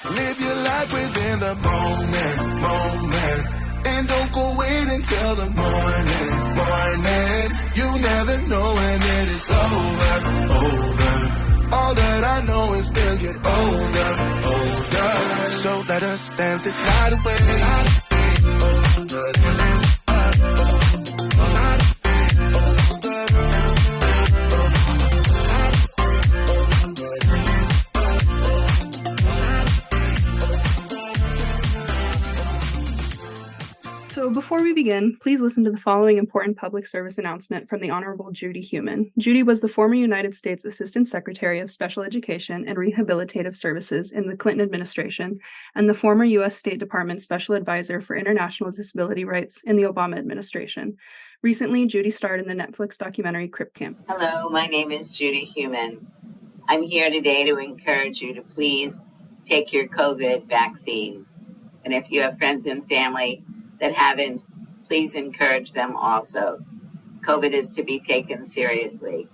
Live your life within the moment. And don't go wait until the morning. You never know when it is over. All that I know is we'll get older. So let us dance this night away. So before we begin, please listen to the following important public service announcement from the Honorable Judy Heumann. Judy was the former United States Assistant Secretary of Special Education and Rehabilitative Services in the Clinton administration and the former U.S. State Department Special Advisor for International Disability Rights in the Obama administration. Recently, Judy starred in the Netflix documentary Crip Camp. Hello, my name is Judy Heumann. I'm here today to encourage you to please take your COVID vaccine. And if you have friends and family that haven't, please encourage them also. COVID is to be taken seriously.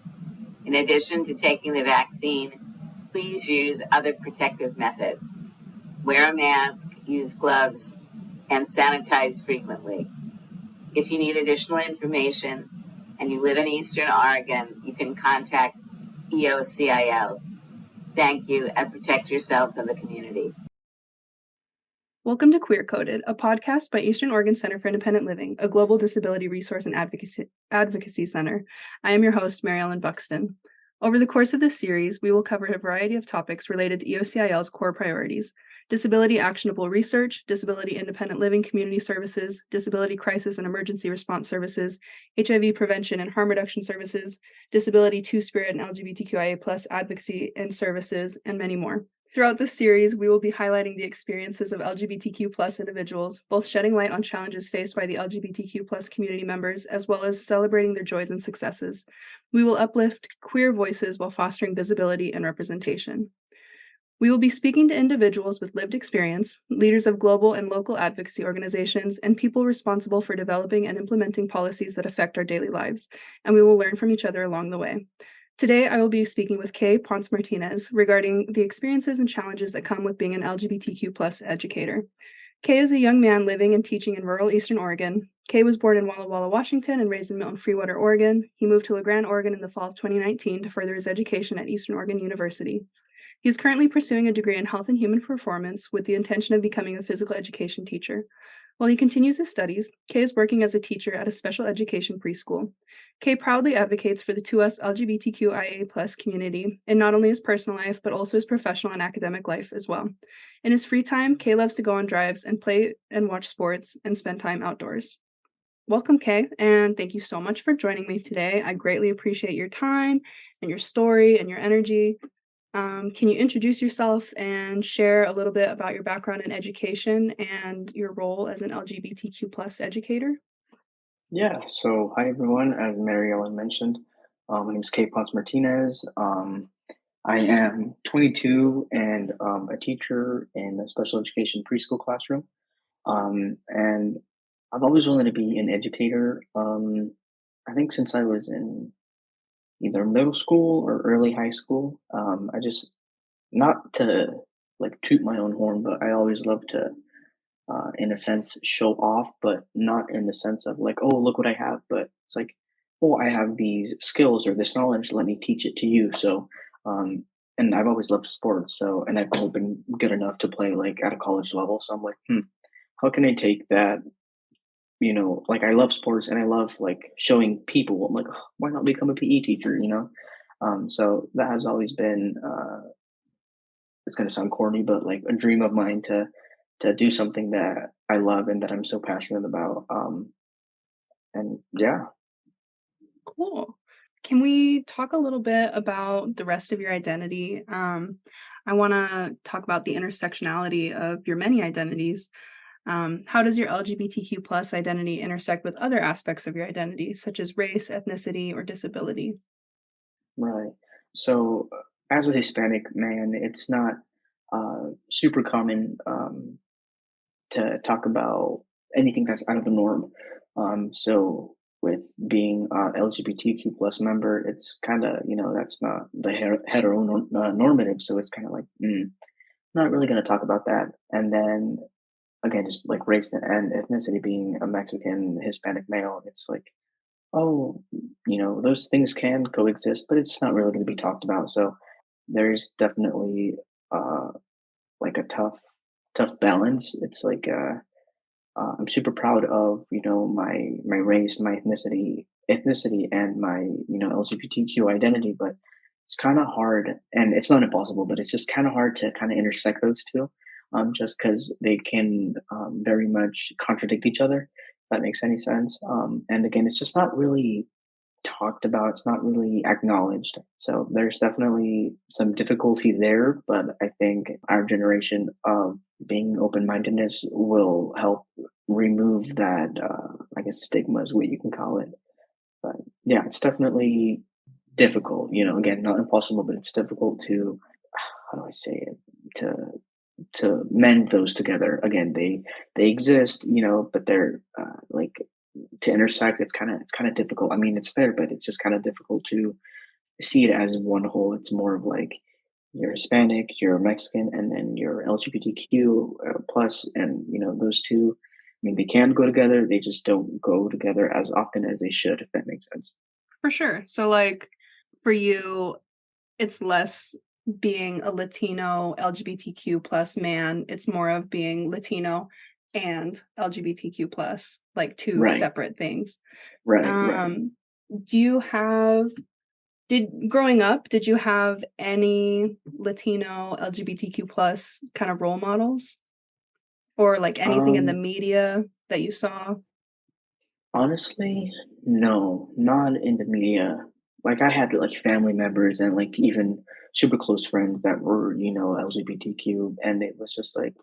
In addition to taking the vaccine, please use other protective methods. Wear a mask, use gloves, and sanitize frequently. If you need additional information and you live in Eastern Oregon, you can contact EOCIL. Thank you, and protect yourselves and the community. Welcome to Queer Coded, a podcast by Eastern Oregon Center for Independent Living, a global disability resource and advocacy center. I am your host, Mary Ellen Buxton. Over the course of this series, we will cover a variety of topics related to EOCIL's core priorities: disability actionable research, disability independent living community services, disability crisis and emergency response services, HIV prevention and harm reduction services, disability two-spirit and LGBTQIA+ advocacy and services, and many more. Throughout this series, we will be highlighting the experiences of LGBTQ+ individuals, both shedding light on challenges faced by the LGBTQ+ community members, as well as celebrating their joys and successes. We will uplift queer voices while fostering visibility and representation. We will be speaking to individuals with lived experience, leaders of global and local advocacy organizations, and people responsible for developing and implementing policies that affect our daily lives, and we will learn from each other along the way. Today, I will be speaking with Ponce Martinez regarding the experiences and challenges that come with being an LGBTQ+ educator. Kay is a young man living and teaching in rural Eastern Oregon. Kay was born in Walla Walla, Washington, and raised in Milton-Freewater, Oregon. He moved to LaGrande, Oregon in the fall of 2019 to further his education at Eastern Oregon University. He is currently pursuing a degree in health and human performance with the intention of becoming a physical education teacher. While he continues his studies, Kay is working as a teacher at a special education preschool. Kay proudly advocates for the 2S LGBTQIA+ community in not only his personal life, but also his professional and academic life as well. In his free time, Kay loves to go on drives and play and watch sports and spend time outdoors. Welcome, Kay, and thank you so much for joining me today. I greatly appreciate your time and your story and your energy. Can you introduce yourself and share a little bit about your background in education and your role as an LGBTQ+ educator? Yeah, so hi everyone. As Mary Ellen mentioned, my name is Ponce Martinez. I am 22 and a teacher in a special education preschool classroom. And I've always wanted to be an educator. I think since I was in either middle school or early high school. I just, not to like toot my own horn, but I always love to, in a sense, show off, but not in the sense of like, oh, look what I have, but it's like, oh, I have these skills or this knowledge, let me teach it to you. So, and I've always loved sports. So, and I've only been good enough to play like at a college level. So I'm like, how can I take that? Like I love sports and I love like showing people. I'm like, "Oh, why not become a PE teacher? So that has always been. It's gonna sound corny, but like a dream of mine to do something that I love and that I'm so passionate about. And yeah. Cool. Can we talk a little bit about the rest of your identity? I want to talk about the intersectionality of your many identities. How does your LGBTQ+ identity intersect with other aspects of your identity, such as race, ethnicity, or disability? Right. So, as a Hispanic man, it's not super common to talk about anything that's out of the norm. So, with being a LGBTQ plus member, it's kind of, that's not the heteronormative. So it's kind of like, not really going to talk about that. And then again, just like race and ethnicity, being a Mexican, Hispanic male, it's like, oh, those things can coexist, but it's not really going to be talked about. So there's definitely uh, like a tough balance. It's like I'm super proud of my race, my ethnicity, and my LGBTQ identity, but it's kind of hard, and it's not impossible, but it's just kind of hard to kind of intersect those two, just because they can very much contradict each other. If that makes any sense. And again, it's just not really talked about. It's not really acknowledged. So there's definitely some difficulty there, but I think our generation of being open-mindedness will help remove that, I guess, stigma is what you can call it. But yeah, it's definitely difficult. Again, not impossible, but it's difficult to, how do I say it, to mend those together. Again, they exist, but they're like, to intersect, it's kind of difficult. I mean, it's there, but it's just kind of difficult to see it as one whole. It's more of like you're Hispanic, you're Mexican, and then you're LGBTQ plus, and those two. I mean, they can go together. They just don't go together as often as they should, if that makes sense. For sure. So like for you, it's less being a Latino LGBTQ plus man. It's more of being Latino and LGBTQ plus, like two Right, separate things. right. Do you have growing up, did you have any Latino LGBTQ plus kind of role models or like anything in the Um, media that you saw? Honestly, no, not in the media. Like I had like family members and like even super close friends that were, LGBTQ, and it was just like,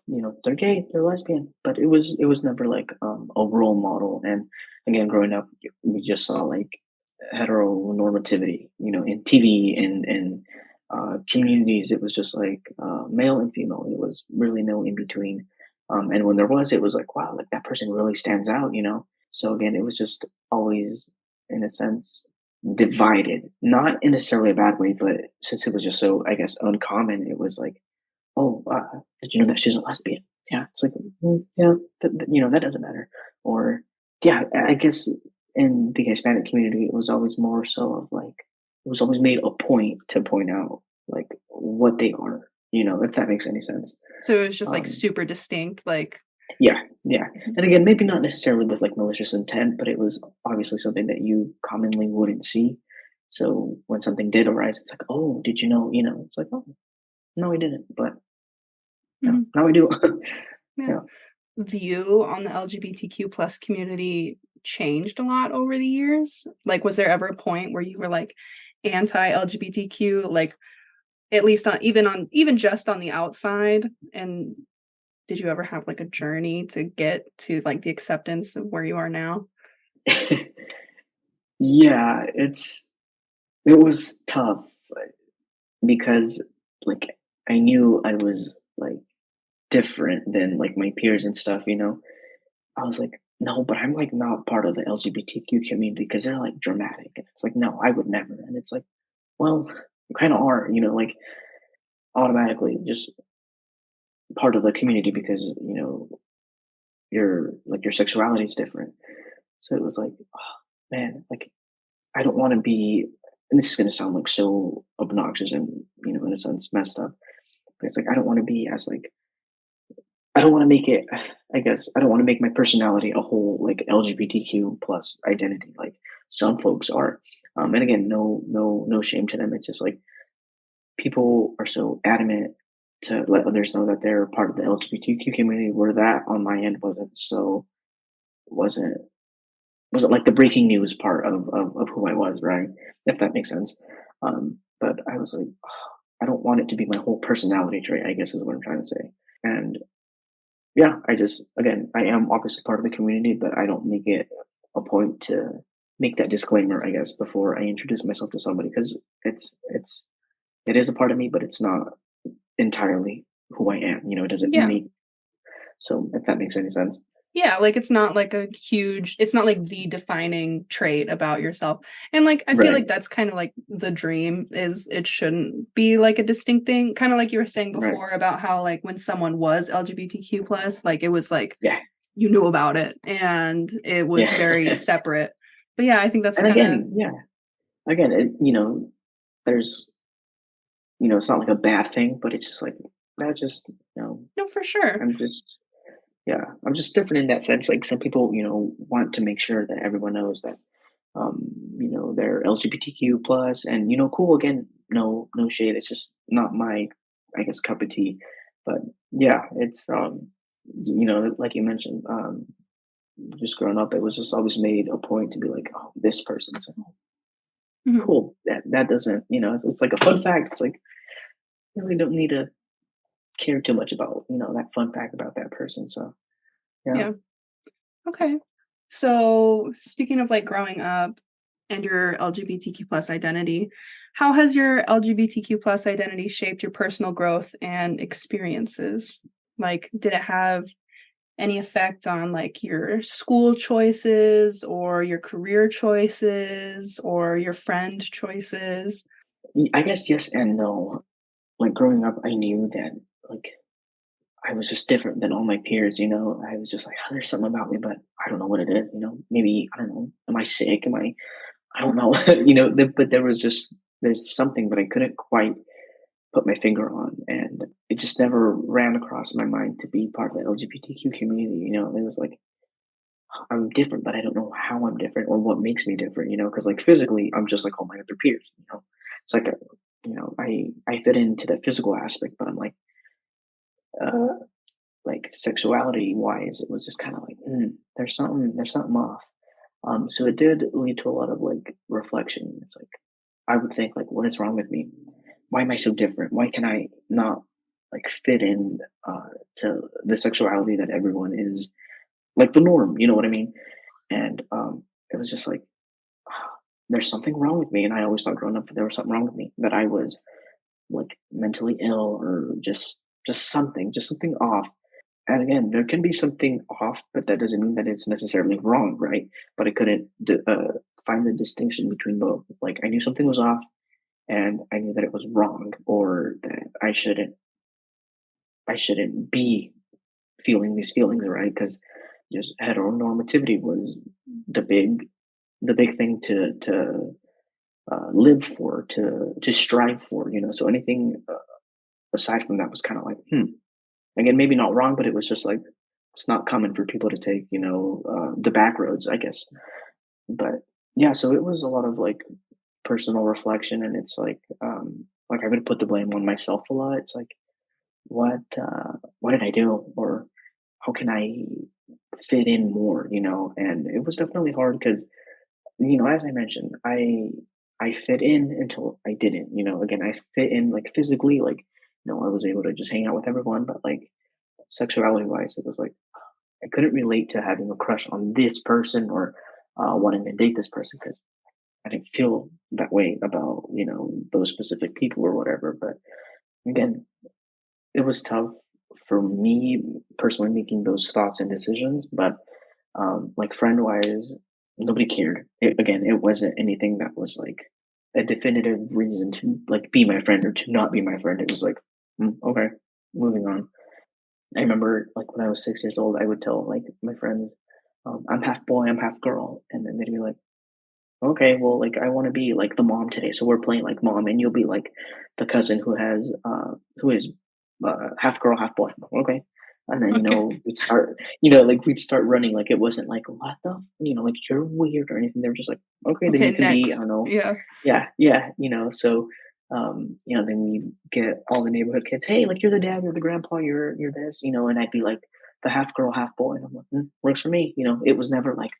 they're gay, they're lesbian, but it was never like a role model. And again, growing up, we just saw like heteronormativity, in TV and communities. It was just like male and female. It was really no in between. And when there was, it was like, wow, like that person really stands out. So again, it was just always, in a sense, divided. Not in necessarily a bad way, but since it was just so, I guess, uncommon, it was like, oh, did you know that she's a lesbian? Yeah, it's like, yeah, that doesn't matter. Or yeah, I guess in the Hispanic community, it was always more so of like, it was always made a point to point out like what they are. If that makes any sense. So it was just like Um, super distinct, like yeah, yeah. And again, maybe not necessarily with like malicious intent, but it was obviously something that you commonly wouldn't see. So when something did arise, it's like, oh, did you know? It's like, oh, no, I didn't, but mhm, now I do. yeah. Yeah. View on the LGBTQ plus community changed a lot over the years? Like, was there ever a point where you were like anti-LGBTQ, like at least even just on the outside? And did you ever have like a journey to get to like the acceptance of where you are now? Yeah, it was tough because like I knew I was like different than like my peers and stuff. I was like, no, but I'm like not part of the LGBTQ community because they're like dramatic. And it's like, no, I would never. And it's like, well, you kind of are, like automatically just part of the community because, your sexuality is different. So it was like, oh, man, like I don't want to be, and this is going to sound like so obnoxious and, in a sense messed up, but it's like, I don't want to be as like, I don't want to make it, I guess, I don't want to make my personality a whole like LGBTQ plus identity. Like some folks are. And again, no shame to them. It's just like people are so adamant to let others know that they're part of the LGBTQ community where that on my end wasn't wasn't like the breaking news part of who I was, right? If that makes sense. But I was like, "Ugh, I don't want it to be my whole personality trait, I guess is what I'm trying to say. And yeah, again, I am obviously part of the community, but I don't make it a point to make that disclaimer, I guess, before I introduce myself to somebody because it is a part of me, but it's not entirely who I am. It doesn't Yeah. make, so if that makes any sense. Yeah, like, it's not like it's not like the defining trait about yourself. And, like, I feel Right, like that's kind of like the dream is it shouldn't be like a distinct thing. Kind of like you were saying right. before about how, like, when someone was LGBTQ plus, like, it was like Yeah, you knew about it and it was yeah. very separate. But yeah, I think that's And kind of again, yeah, again, there's, it's not like a bad thing, but it's just like, I just, no, for sure. I'm just, yeah, I'm just different in that sense. Like some people, want to make sure that everyone knows that, um, they're LGBTQ plus, and cool. Again, no shade. It's just not my, I guess, cup of tea. But yeah, it's like you mentioned, just growing up, it was just always made a point to be like, oh, this person. It's like, oh, Mhm. cool. That doesn't, it's like a fun fact. It's like you really don't need to care too much about that fun fact about that person. So yeah. Yeah. Okay. So, speaking of like growing up and your LGBTQ plus identity, how has your LGBTQ plus identity shaped your personal growth and experiences? Like, did it have any effect on like your school choices or your career choices or your friend choices? I guess yes and no. Like growing up, I knew that like I was just different than all my peers. I was just like, oh, there's something about me, but I don't know what it is. Maybe I don't know. Am I sick? Am I? I don't know. But there's something that I couldn't quite put my finger on, and it just never ran across my mind to be part of the LGBTQ community. It was like I'm different, but I don't know how I'm different or what makes me different. Because like physically, I'm just like all my other peers. It's like I fit into the physical aspect, but I'm uh, like sexuality wise, it was just kind of like there's something off. So it did lead to a lot of like reflection. It's like I would think like, what is wrong with me? Why am I so different? Why can I not like fit in to the sexuality that everyone is like the norm? You know what I mean? And it was just like there's something wrong with me, and I always thought growing up that there was something wrong with me, that I was like mentally ill or just something off. And again, there can be something off, but that doesn't mean that it's necessarily wrong, right? But I couldn't find the distinction between both. Like I knew something was off, and I knew that it was wrong, or that I shouldn't be feeling these feelings, right? Because just heteronormativity was the big the big thing to live for, to strive for. So anything aside from that was kind of like, again, maybe not wrong, but it was just like it's not common for people to take, the back roads, I guess. But yeah, so it was a lot of like personal reflection, and it's like I would put the blame on myself a lot. It's like what did I do, or how can I fit in more, and it was definitely hard because as I mentioned, I fit in until I didn't. Again, I fit in like physically, like I was able to just hang out with everyone, but like sexuality wise, it was like I couldn't relate to having a crush on this person or wanting to date this person because I didn't feel that way about those specific people or whatever. But again, it was tough for me personally making those thoughts and decisions. But like friend wise, nobody cared. Again, it wasn't anything that was like a definitive reason to like be my friend or to not be my friend. It was like, okay, moving on. I remember like when I was 6 years old, I would tell like my friends, I'm half boy, I'm half girl. And then they'd be like, okay, well, like I want to be like the mom today. So we're playing like mom, and you'll be like the cousin who is half girl, half boy. Okay. And then, Okay. we'd start running like it wasn't like, what like you're weird or anything. They were just like, okay, then Okay, you can be, I next. don't know. Yeah. Yeah, yeah, so then we get all the neighborhood kids, hey, like you're the dad, you're the grandpa, you're this, and I'd be like the half girl, half boy, and I'm like, works for me, it was never like,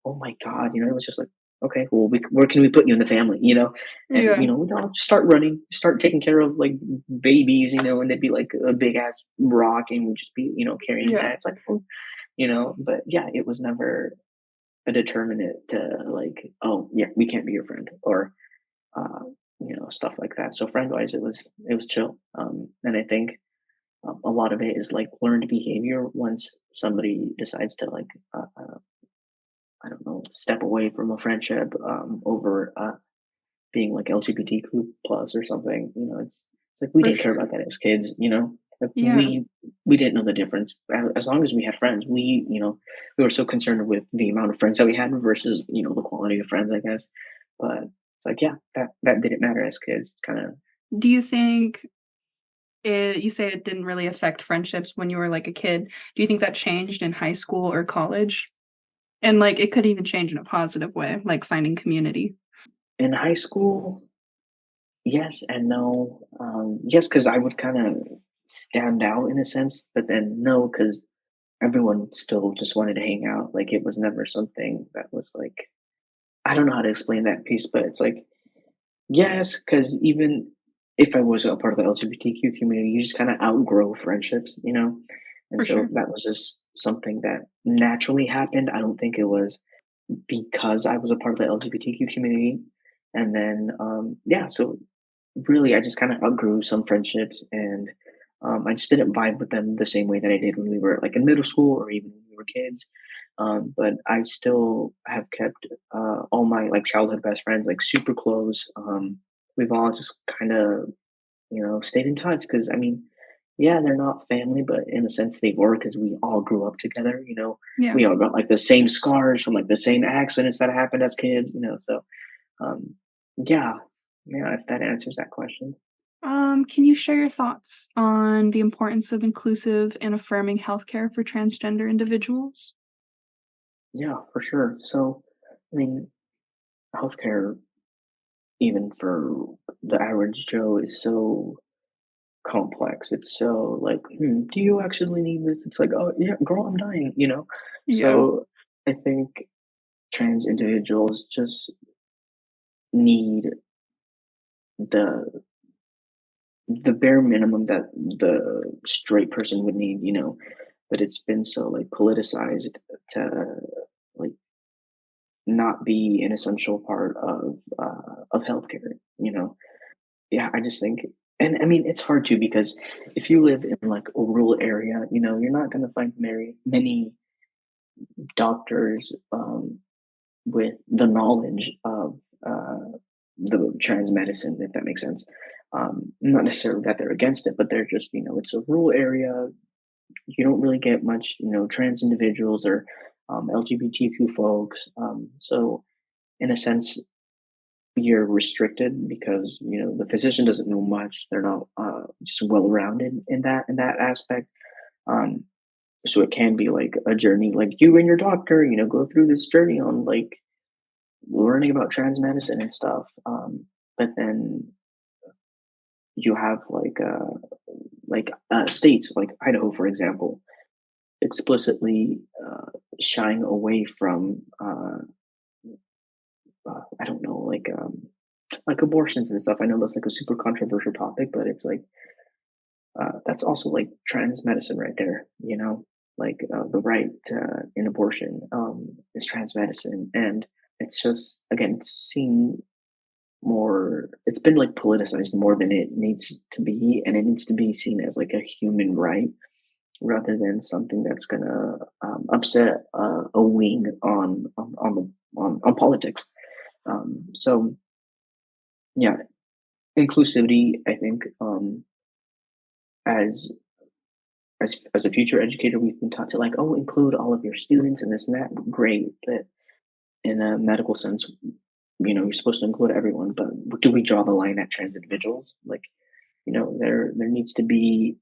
oh my god, it was just like, okay, well, where can we put you in the family, and Yeah. we'd all just start running, start taking care of like babies, and they'd be like a big ass rock, and we'd just be, carrying Yeah. that. It's like, but yeah, it was never a determinant to like, oh yeah, we can't be your friend, or uh, stuff like that. So friend wise, it was chill. And I think a lot of it is like learned behavior once somebody decides to like I don't know, step away from a friendship over being like LGBTQ plus or something. It's like we For didn't care about sure. that as kids. Like Yeah. we didn't know the difference. As long as we had friends, we were so concerned with the amount of friends that we had versus the quality of friends, I guess. But it's like yeah, that didn't matter as kids. Kind of Do you think you say it didn't really affect friendships when you were like a kid? Do you think that changed in high school or college? And like it could even change in a positive way, like finding community. in high school, yes and no. Yes, because I would kind of stand out in a sense, but then no, because everyone still just wanted to hang out. Like it was never something that was like I don't know how to explain that piece, but it's like yes, because even if I was a part of the LGBTQ community, you just kind of outgrow friendships. And For so sure. that was just something that naturally happened. I don't think it was because I was a part of the LGBTQ community. And then, yeah, so really, I just kind of outgrew some friendships, and I just didn't vibe with them the same way that I did when we were like in middle school or even when we were kids. But I still have kept all my like childhood best friends like super close. We've all just kind of stayed in touch because I mean, yeah, they're not family, but in a sense they were because we all grew up together. Yeah. We all got like the same scars from like the same accidents that happened as kids. So um, yeah, yeah, if that answers that question. Can you share your thoughts on the importance of inclusive and affirming healthcare for transgender individuals? Yeah, for sure. So, I mean, healthcare, even for the average Joe, is so complex. It's so like, do you actually need this? It's like, oh, yeah, girl, I'm dying. Yeah. So, I think trans individuals just need the the bare minimum that the straight person would need. But it's been so like politicized to like not be an essential part of healthcare. Yeah, I just think, and I mean, it's hard too because if you live in like a rural area, you're not going to find very many doctors with the knowledge of the trans medicine, if that makes sense. Not necessarily that they're against it, but they're just, it's a rural area. You don't really get much, trans individuals or LGBTQ folks. So, in a sense, you're restricted because the physician doesn't know much. They're not just well rounded in that aspect. Um, so it can be like a journey, like you and your doctor, go through this journey on like learning about trans medicine and stuff. But then you have like states like Idaho, for example, explicitly shying away from I don't know like abortions and stuff. I know that's like a super controversial topic, but it's like that's also like trans medicine right there. Like the right in abortion is trans medicine, and it's just again it's seen more. It's been like politicized more than it needs to be, and it needs to be seen as like a human right rather than something that's gonna upset a wing on politics. So yeah, inclusivity. I think as as a future educator, we've been taught to like, oh, include all of your students and this and that. Great, but in a medical sense, you're supposed to include everyone. But do we draw the line at trans individuals? Like, there needs to be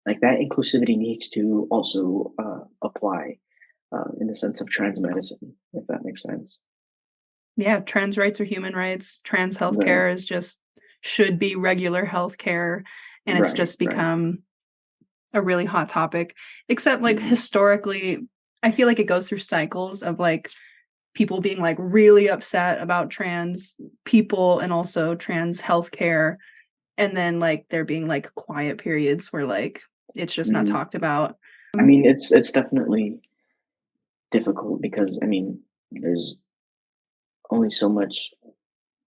like that inclusivity needs to also apply in the sense of trans medicine, if that makes sense. Yeah, trans rights are human rights. Trans Right, healthcare is just should be regular healthcare, and it's right, just right. become a really hot topic. Except like Mhm, historically, I feel like it goes through cycles of like people being like really upset about trans people and also trans healthcare, and then like there being like quiet periods where like it's just not mhm. talked about. I mean, it's definitely difficult because I mean, there's only so much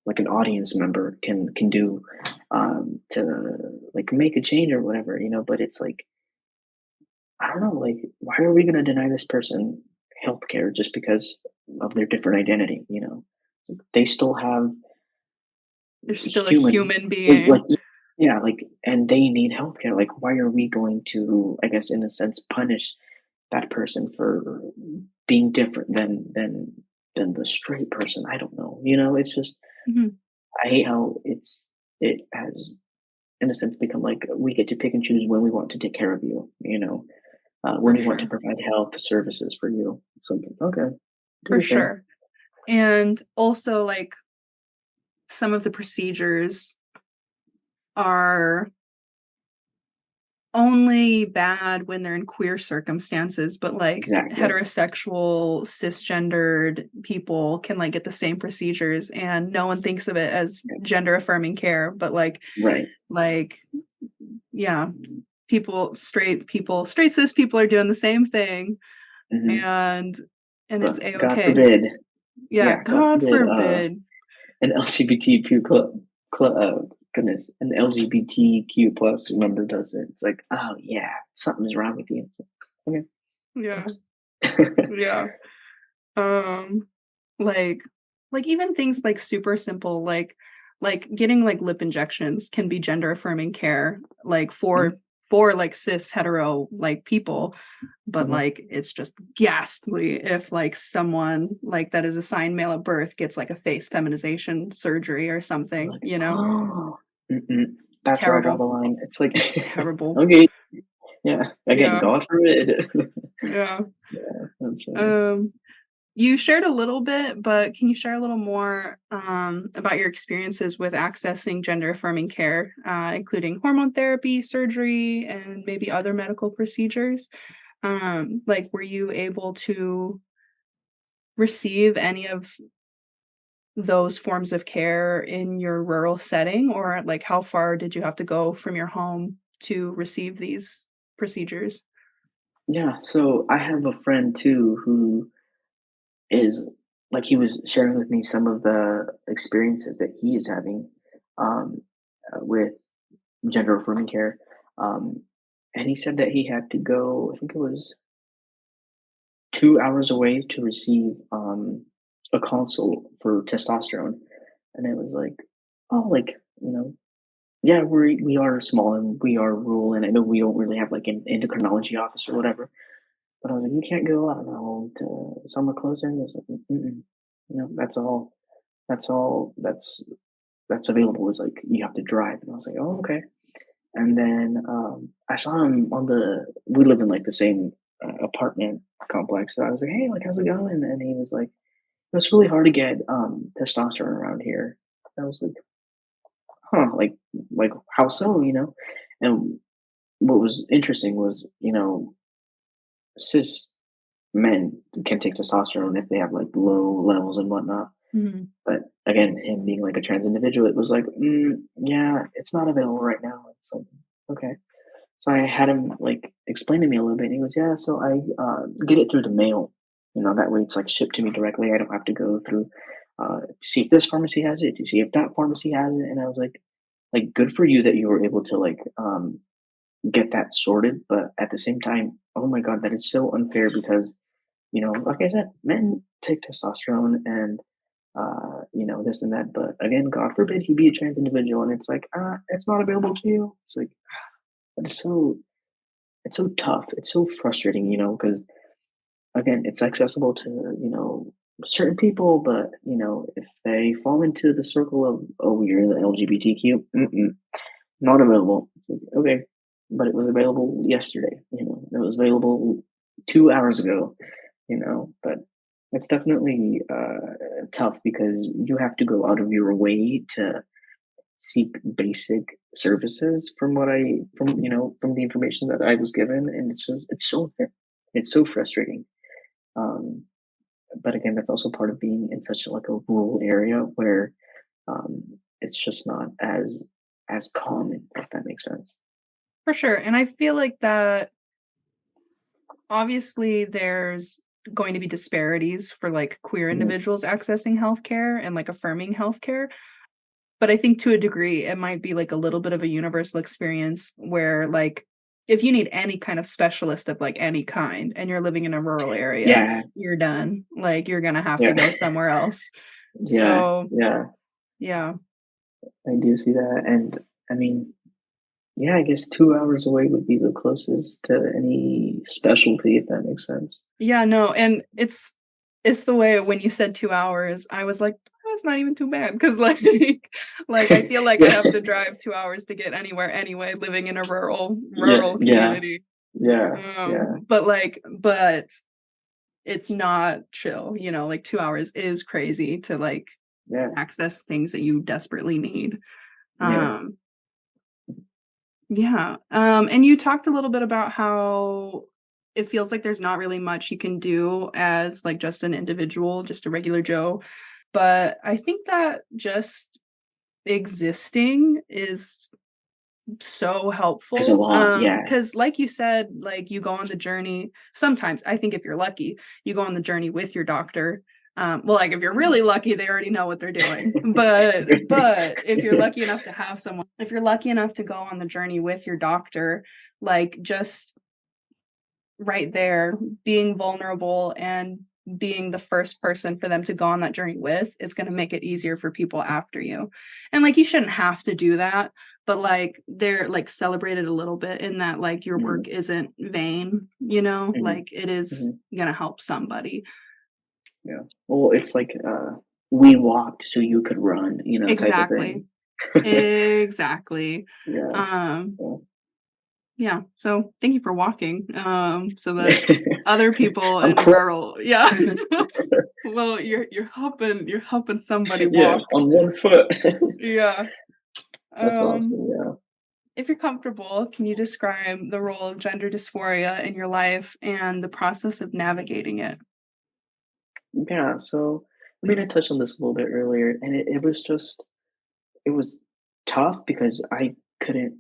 like an audience member can do to like make a change or whatever, but it's like, I don't know, like, why are we going to deny this person healthcare just because of their different identity? They still have They're still a human, human like, being. yeah, like, and they need healthcare. Like, why are we going to, I guess, in a sense, punish that person for being different than the straight person? I don't know. It's just, Mhm. I hate how it has, in a sense, become like we get to pick and choose when we want to take care of you. When For we want to sure. provide health services for you. It's like, okay, do For your thing. sure. And also, like, some of the procedures are only bad when they're in queer circumstances, but like Exactly. heterosexual, cisgendered people can like get the same procedures and no one thinks of it as gender affirming care. But Right. yeah, straight cis people are doing the same thing Hmm. and it's But God a-okay. forbid, Yeah, God God forbid, forbid. an LGBTQ an LGBTQ plus member does it. It's like, oh yeah, something's wrong with you. It's like, okay, Yeah, thanks. yeah. Um, like even things like super simple, like getting like lip injections can be gender affirming care, like Mhm, for like cis hetero like people, but mhm. like it's just ghastly if like someone like that is assigned male at birth gets like a face feminization surgery or something, Like, oh, that's where I draw the terrible, line. It's like, terrible. okay, yeah. Again, Yeah, God forbid. yeah. Yeah, that's funny. Um, You shared a little bit, but can you share a little more about your experiences with accessing gender affirming care, including hormone therapy, surgery, and maybe other medical procedures? Like, were you able to receive any of those forms of care in your rural setting, or like how far did you have to go from your home to receive these procedures? Yeah, so I have a friend too who is like he was sharing with me some of the experiences that he is having um, with gender affirming care. Um, and he said that he had to go, I think it was 2 hours away to receive a consult for testosterone. And it was like, oh, like, yeah, we are small and we are rural, and I know we don't really have like an endocrinology office or whatever. But I was like, you can't go, I don't know, to somewhere closer. And it was like, mm-mm. That's all. That's available. Is like you have to drive. And I was like, oh, okay. And then I saw him on the. We live in like the same apartment complex. So I was like, hey, like, how's it going? And he was like, it's really hard to get testosterone around here. I was like, huh, like how so? And what was interesting was, cis men can take testosterone if they have like low levels and whatnot. Mhm. But again, him being like a trans individual, it was like, yeah, it's not available right now. It's like, okay. So I had him like explain to me a little bit. And he goes, yeah, so I get it through the mail. That way it's like shipped to me directly. I don't have to go through to see if this pharmacy has it, to see if that pharmacy has it. And I was like, good for you that you were able to like get that sorted. But at the same time, oh my God, that is so unfair because like I said, men take testosterone and this and that. But again, God forbid he be a trans individual, and it's like, it's not available to you. It's like it's so tough. It's so frustrating, because again, it's accessible to certain people, but if they fall into the circle of you're the LGBTQ, not available. It's like, okay, but it was available yesterday. It was available 2 hours ago. But it's definitely tough because you have to go out of your way to seek basic services from the information that I was given, and it's so unfair. It's so frustrating. Um, but again, that's also part of being in such like a rural area where it's just not as common, if that makes sense. For sure. And I feel like that obviously there's going to be disparities for like queer Mhm. individuals accessing healthcare and like affirming healthcare. But I think to a degree, it might be like a little bit of a universal experience where like if you need any kind of specialist of like any kind and you're living in a rural area, Yeah, you're done. Like you're gonna have to yeah, go somewhere else. yeah, So yeah. yeah. I do see that, and I mean, yeah, I guess 2 hours away would be the closest to any specialty, if that makes sense. Yeah, no, and it's the way when you said 2 hours, I was like, "That's not even too bad," 'cause, like, I feel like I Yeah, have to drive 2 hours to get anywhere anyway, living in a yeah, rural yeah, community. yeah, yeah, But it's not chill, like, 2 hours is crazy to, like, yeah, access things that you desperately need. yeah. Um, yeah, and you talked a little bit about how it feels like there's not really much you can do as, like, just an individual, just a regular Joe, but I think that just existing is so There's a helpful, lot, yeah. because like you said, like, you go on the journey sometimes, I think if you're lucky, you go on the journey with your doctor, well, like, if you're Mhm. really lucky, they already know what they're doing, but if you're lucky enough to go on the journey with your doctor, like, just right there, being vulnerable and being the first person for them to go on that journey with is gonna make it easier for people after you. And, like, you shouldn't have to do that, but, like, they're, like, celebrated a little bit in that, like, your Mhm, work isn't vain, mhm, like, it is mhm, gonna help somebody. yeah. Well, it's like, "We walked so you could run," type of Exactly. thing. Exactly. Yeah, Um, yeah. yeah, so thank you for walking, so that other people I'm in cra rural yeah. Well, you're helping somebody Yeah, walk. on 1 foot. Yeah. That's Um, awesome, yeah. if you're comfortable, can you describe the role of gender dysphoria in your life and the process of navigating it? Yeah, so, I mean, I touched on this a little bit earlier, and it was tough because I couldn't,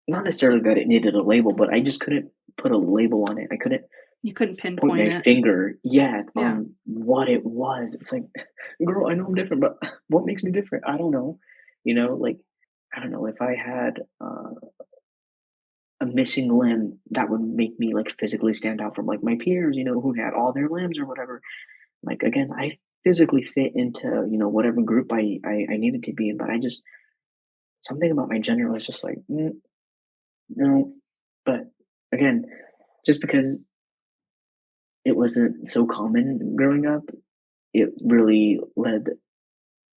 not necessarily that it needed a label, but I just couldn't put a label on it. I couldn't You couldn't point pinpoint my it. finger yet Yeah. on what it was. It's like, girl, I know I'm different, but what makes me different? I don't know. Like, I don't know if I had a missing limb that would make me like physically stand out from like my peers, who had all their limbs or whatever. Like again, I physically fit into whatever group I needed to be in, but I just something about my gender was just like no. But again, just because it wasn't so common growing up, it really led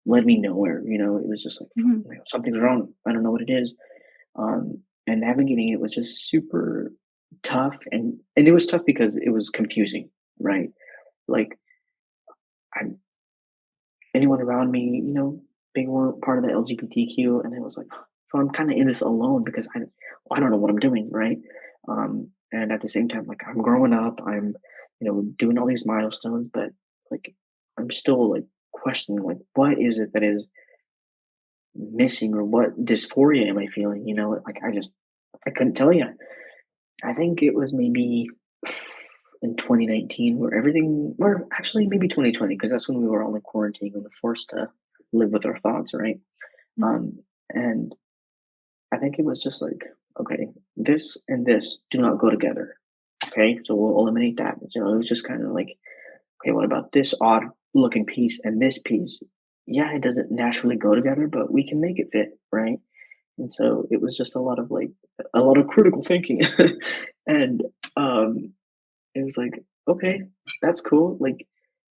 me nowhere. It was just like Mhm. something's wrong. I don't know what it is. And navigating it was just super tough, and it was tough because it was confusing, right? Like I anyone around me, being one part of the LGBTQ, and it was like, so I'm kind of in this alone because I don't know what I'm doing, right? And at the same time, like I'm growing up, I'm, doing all these milestones, but like I'm still like questioning, like what is it that is missing, or what dysphoria am I feeling? Like I couldn't tell you. I think it was maybe in 2019 where everything, or actually maybe 2020, because that's when we were all in quarantine and were forced to live with our thoughts, right? Mhm. And I think it was just like, okay, this and this do not go together. Okay, so we'll eliminate that. It was just kind of like, okay, what about this odd looking piece and this piece? Yeah, it doesn't naturally go together, but we can make it fit, right? And so it was just a lot of critical thinking, and it was like, okay, that's cool. Like,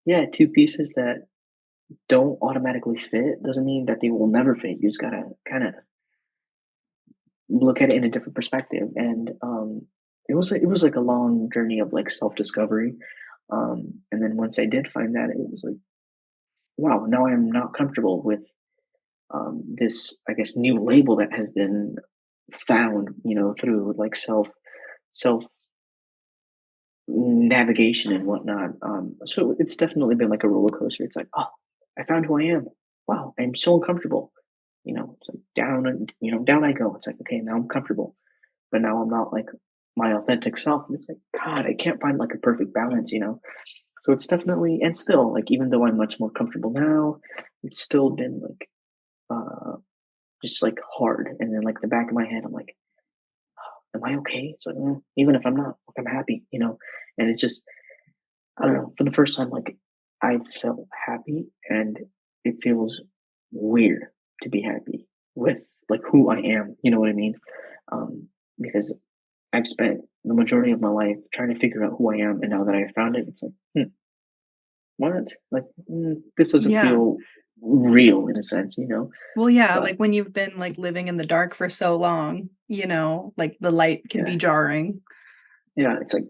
yeah, two pieces that don't automatically fit doesn't mean that they will never fit. You just gotta kind of look at it in a different perspective. And it was like a long journey of like self discovery. And then once I did find that, it was like, wow, now I'm not comfortable with this, I guess, new label that has been found, through like self navigation and whatnot. So it's definitely been like a roller coaster. It's like, oh, I found who I am. Wow, I'm so uncomfortable. It's like down and down I go. It's like, okay, now I'm comfortable, but now I'm not like my authentic self. And it's like, God, I can't find like a perfect balance. So it's definitely, and still, like, even though I'm much more comfortable now, it's still been like just like hard. And then like the back of my head, I'm like, am I okay? So even if I'm not, like, I'm happy, And it's just, I don't know. For the first time, like I felt happy, and it feels weird to be happy with like who I am. You know what I mean? Because I've spent the majority of my life trying to figure out who I am, and now that I found it, it's like, what? Like, this doesn't Yeah. feel real in a sense, Well, yeah, But like when you've been like living in the dark for so long, like the light can be yeah, jarring. yeah, it's like,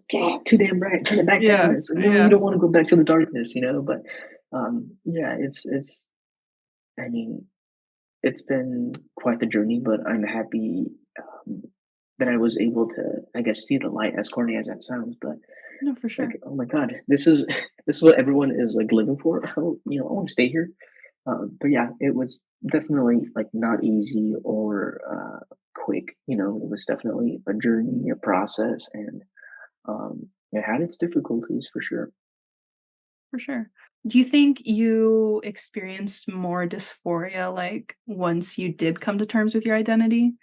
too damn bright, turn it back down. Yeah. It's like, no, you Yeah. don't want to go back to the darkness, But yeah, it's. I mean, it's been quite the journey, but I'm happy um, that I was able to, I guess, see the light. As corny as that sounds, but No, for it's like, sure. oh my god, this is this is what everyone is like living for. I want to stay here. But yeah, it was definitely like not easy or quick. It was definitely a journey, a process, and it had its difficulties for sure. For sure. Do you think you experienced more dysphoria like once you did come to terms with your identity,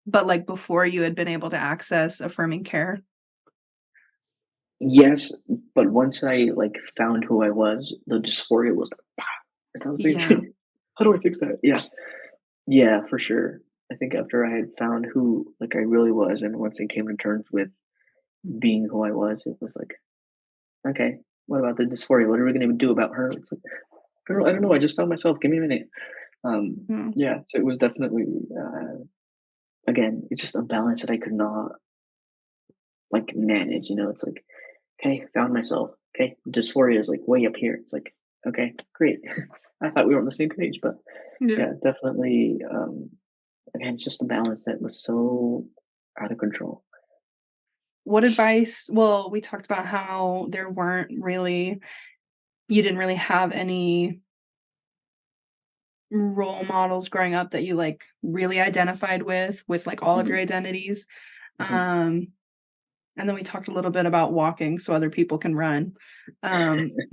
but like before you had been able to access affirming care? Yes, but once I like found who I was, the dysphoria was like, "Bah," and I was Yeah. thinking, how do I fix that? Yeah, yeah, for sure. I think after I had found who like I really was, and once I came to terms with being who I was, it was like, okay, what about the dysphoria? What are we gonna do about her? It's like, girl, I don't know. I just found myself. Give me a minute. Mm, Yeah, so it was definitely again, it's just a balance that I could not like manage. It's like, okay, found myself. Okay, dysphoria is like way up here. It's like, okay, great. I thought we were on the same page, but yeah. yeah, definitely. Again, just a balance that was so out of control. What advice? Well, we talked about how you didn't really have any role models growing up that you like really identified with like all of your Mhm, identities. mhm. Um And then we talked a little bit about walking so other people can run.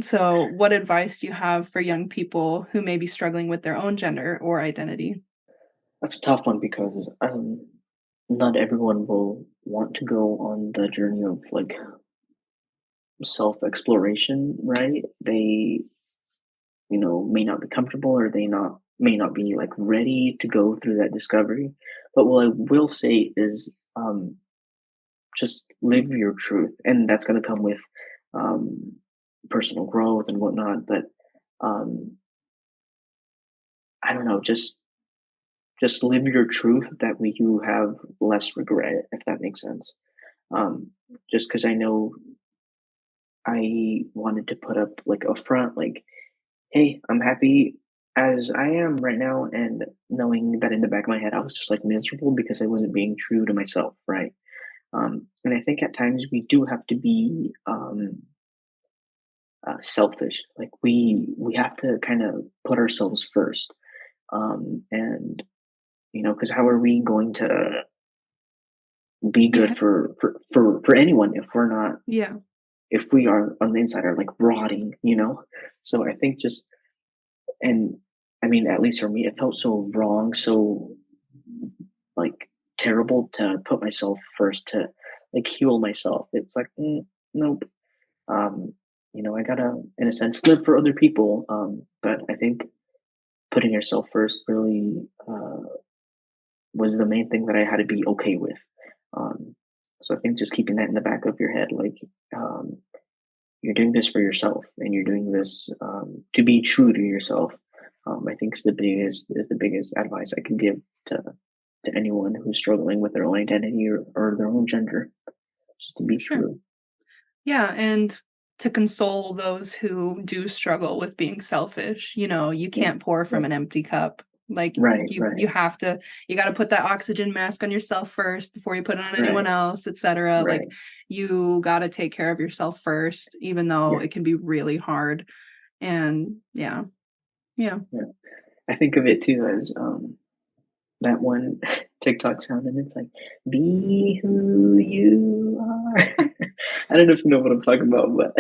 So what advice do you have for young people who may be struggling with their own gender or identity? That's a tough one because not everyone will want to go on the journey of like self exploration, right? They, may not be comfortable, or they not may not be like ready to go through that discovery. But what I will say is just live your truth, and that's going to come with um, personal growth and whatnot. But um, I don't know, just live your truth. That way, you have less regret, if that makes sense. Um, just because I know I wanted to put up like a front, like, hey, I'm happy as I am right now, and knowing that in the back of my head, I was just like miserable because I wasn't being true to myself, right? And I think at times we do have to be selfish. Like we have to kind of put ourselves first, and because how are we going to be good Yeah. for anyone if we're not Yeah. if we are on the inside are like rotting. So I think just and I mean, at least for me, it felt so wrong, so like terrible to put myself first to like heal myself. It's like, nope. Um, I gotta, in a sense, live for other people. But I think putting yourself first really was the main thing that I had to be okay with. Um, so I think just keeping that in the back of your head, like um, you're doing this for yourself, and you're doing this to be true to yourself. I think is the biggest advice I can give to to anyone who's struggling with their own identity or their own gender, just to be For sure. true. Yeah, and to console those who do struggle with being selfish, you Yeah, can't pour yeah, from an empty cup. Like right, you right, have to you got to put that oxygen mask on yourself first before you put it on anyone right, else, etc. Like right. you got to take care of yourself first, even though Yeah, it can be really hard. And yeah. Yeah. yeah. I think of it too as that one TikTok sound, and it's like, "Be who you are." I don't know if you know what I'm talking about, but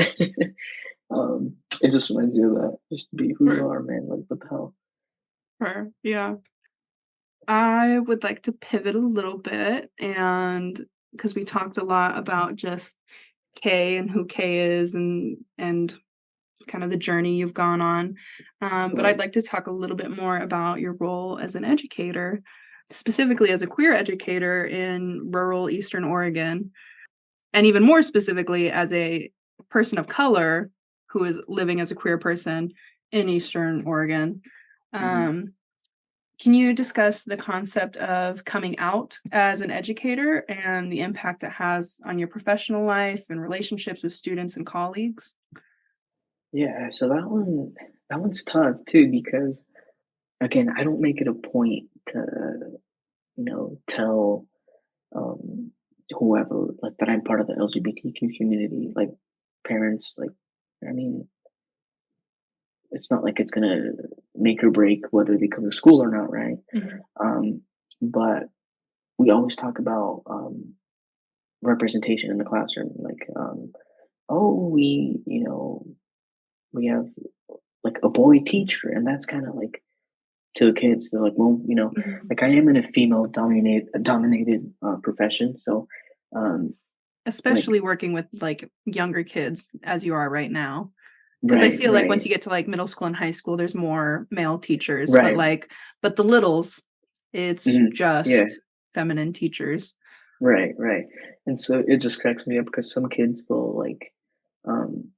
it just reminds you of that. Just be who you For are, man. Like, what the hell? Sure. Yeah. I would like to pivot a little bit, and because we talked a lot about just K and who K is, and kind of the journey you've gone on. But I'd Right. like to talk a little bit more about your role as an educator, specifically as a queer educator in rural Eastern Oregon, and even more specifically as a person of color who is living as a queer person in Eastern Oregon. Mhm. Um, can you discuss the concept of coming out as an educator and the impact it has on your professional life and relationships with students and colleagues? Yeah, so that one's tough too because again, I don't make it a point to, tell um whoever like that I'm part of the LGBTQ community, like parents, like I mean, it's not like it's gonna make or break whether they come to school or not, right? Mhm. Um, but we always talk about representation in the classroom, like oh, we have like a boy teacher, and that's kind of like to the kids. They're like, well, Mhm. like I am in a female dominated profession, so um, like Especially working with, like, younger kids as you are right now, because I right, feel like once right, you get to, like, middle school and high school, there's more male teachers, but, right, like but the littles, it's yeah, just feminine teachers. right, right. And so it just cracks me up because some kids will like um,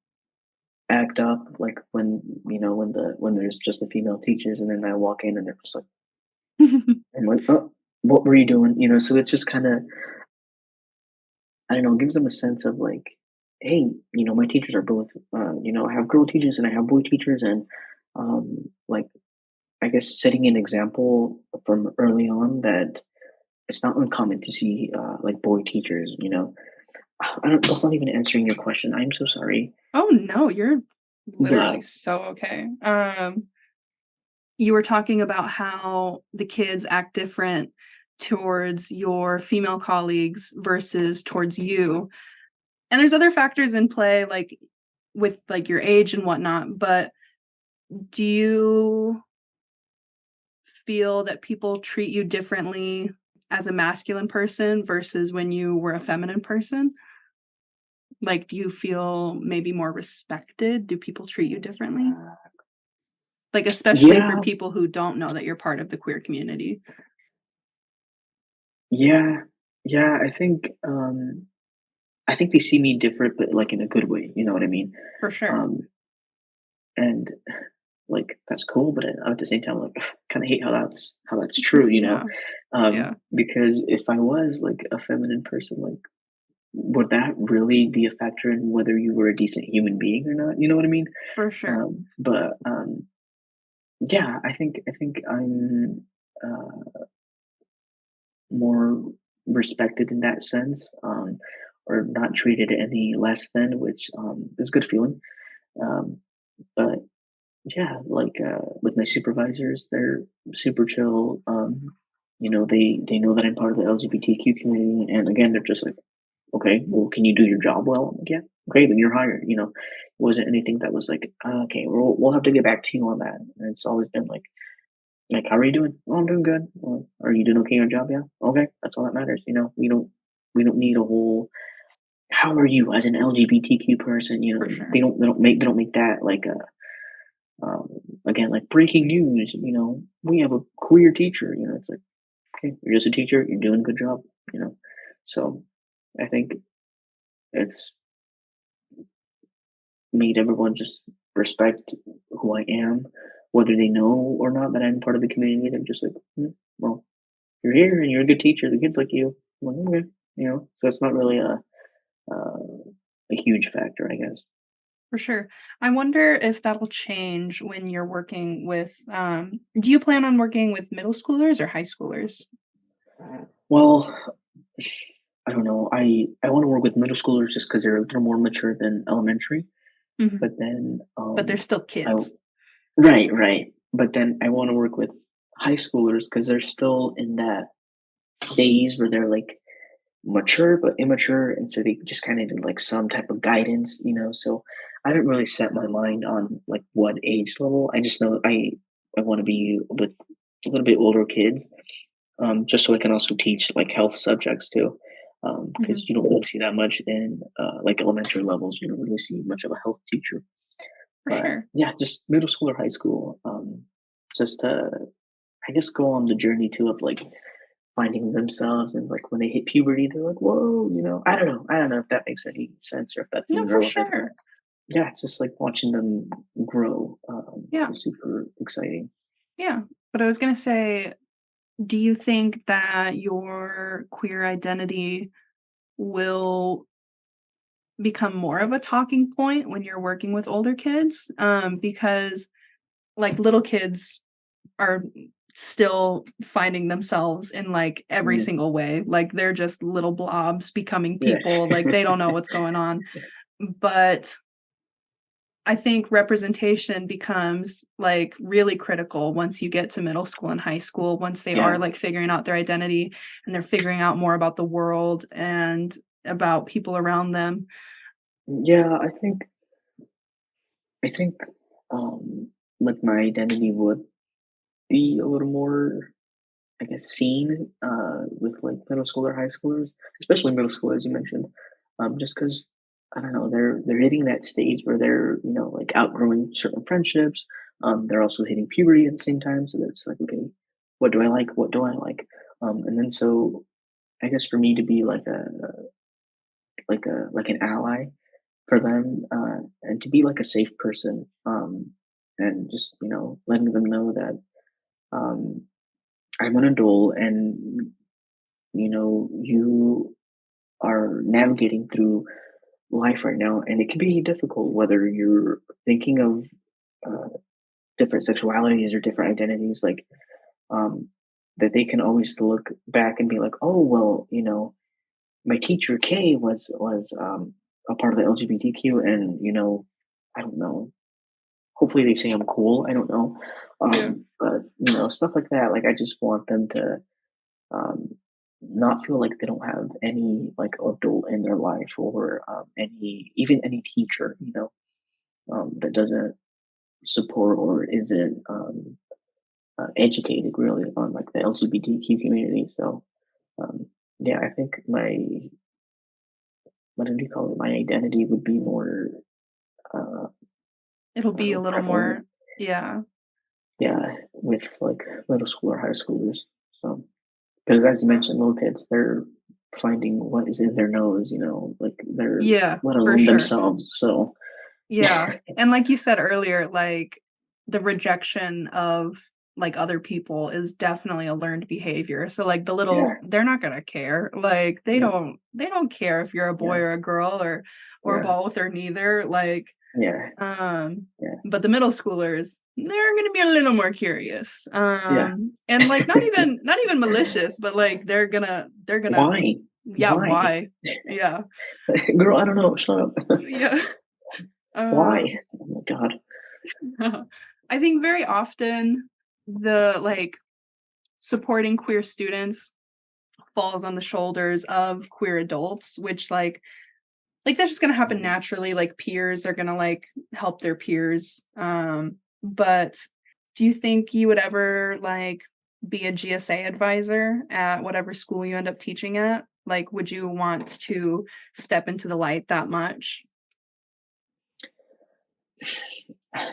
act up like when there's just the female teachers, and then I walk in and they're just like, I'm like, oh, what were you doing? So it's just kind of I don't know, it gives them a sense of like, hey, my teachers are both, I have girl teachers and I have boy teachers, and like I guess setting an example from early on that it's not uncommon to see like boy teachers. I don't. That's not even answering your question. I'm so sorry, Oh, no, you're literally but so okay. You were talking about how the kids act different towards your female colleagues versus towards you. And there's other factors in play, like with like your age and whatnot, but do you feel that people treat you differently as a masculine person versus when you were a feminine person? Like, do you feel maybe more respected? Do people treat you differently? Like, especially for yeah, people who don't know that you're part of the queer community. yeah, yeah. I think they see me different, but like in a good way. You know what I mean? For sure. Um, and like that's cool, but at the same time, like kind of hate how that's true. Yeah. Yeah, Because if I was like a feminine person, like would that really be a factor in whether you were a decent human being or not? You know what I mean? for sure. But yeah, I think I'm uh, more respected in that sense, or not treated any less than, which is a good feeling. Um, but yeah, like with my supervisors, they're super chill. They know that I'm part of the LGBTQ community, and again, they're just like, okay, well, can you do your job well? I'm like, yeah, okay, then you're hired. It wasn't anything that was like, okay, we'll have to get back to you on that. And it's always been like, how are you doing? Oh, I'm doing good. Well, are you doing okay on your job? Yeah, okay, that's all that matters. We don't need a whole. How are you as an LGBTQ person? For sure. They don't make that like a um, again, like breaking news, we have a queer teacher, it's like, okay, you're just a teacher, you're doing a good job, you know. So I think it's made everyone just respect who I am, whether they know or not that I'm part of the community. They're just like, well, you're here and you're a good teacher. The kids like you. I'm like, okay, So it's not really a huge factor, I guess. For sure. I wonder if that'll change when you're working with, do you plan on working with middle schoolers or high schoolers? Well, I don't know. I want to work with middle schoolers just because they're a little more mature than elementary. Mhm. But then, But they're still I kids. right, right. But then I want to work with high schoolers because they're still in that phase where they're like mature but immature, and so they just kind of need like some type of guidance. So I haven't really set my mind on like what age level. I just know I want to be with a little bit older kids, just so I can also teach like health subjects too. Mhm. Because you don't really see that much in like elementary levels. You don't really see much of a health teacher. For But sure. yeah, just middle school or high school. Just to, I guess, go on the journey too of like finding themselves, and like when they hit puberty, they're like, whoa, I don't know. I don't know if that makes any sense or if that's No, even for relevant, but sure. yeah, just like watching them grow Yeah. is super exciting. Yeah. But I was gonna say, do you think that your queer identity will become more of a talking point when you're working with older kids? Because like little kids are still finding themselves in like every Mm, single way. Like they're just little blobs becoming yeah. people. Like they don't know what's going on. But I think representation becomes like really critical once you get to middle school and high school, once they are Yeah. like figuring out their identity and they're figuring out more about the world and about people around them. Yeah, I think um like my identity would be a little more, I guess, seen with like middle school or high schoolers, especially middle school, as you mentioned, just because I don't know, they're hitting that stage where they're like outgrowing certain friendships. They're also hitting puberty at the same time, so it's like, okay, what do I like? What do I like? And then so I guess for me to be like an ally for them, and to be like a safe person, and just letting them know that um, I'm an adult, and you are navigating through life right now, and it can be difficult whether you're thinking of uh, different sexualities or different identities, like um, that they can always look back and be like, oh well, my teacher Kay was a part of the LGBTQ, and I don't know. Hopefully, they say I'm cool. I don't know, Yeah. but stuff like that. Like I just want them to um, not feel like they don't have any like adult in their life, or any teacher that doesn't support or isn't educated really on like the LGBTQ community. So um, yeah, I think my what do you call it? My identity would be more uh, It'll I don't be a know, little prevalent. more, yeah. Yeah, with like middle school or high schoolers. So because as you mentioned, little kids, they're finding what is in their nose, like they're Yeah, let for alone sure. themselves. So Yeah. And like you said earlier, like the rejection of like other people is definitely a learned behavior. So like the littles, yeah, they're not gonna care. Like yeah, they don't care if you're a boy yeah, or a girl or yeah, both or neither. Like yeah, um yeah, but the middle schoolers, they're gonna be a little more curious. yeah. And like not even malicious, but like they're gonna Why? yeah, Why? why? Yeah. Girl, I don't know. Shut up. Yeah. Why? Um Oh my god. I think very often the like supporting queer students falls on the shoulders of queer adults, which that's just gonna happen Mhm. naturally. Like peers are gonna like help their peers. But do you think you would ever like be a GSA advisor at whatever school you end up teaching at? Like, would you want to step into the light that much?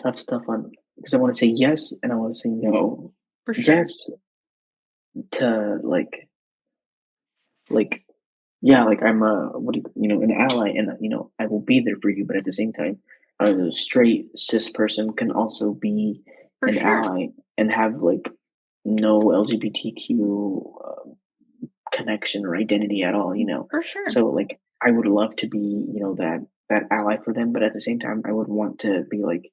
That's a tough one because I want to say yes and I want to say no. For sure. Yes to like yeah, like I'm a what do an ally, and I will be there for you, but at the same time, a straight cis person can also be For an sure. ally and have like no LGBTQ connection or identity at all. For sure. So like I would love to be that ally for them, but at the same time, I would want to be like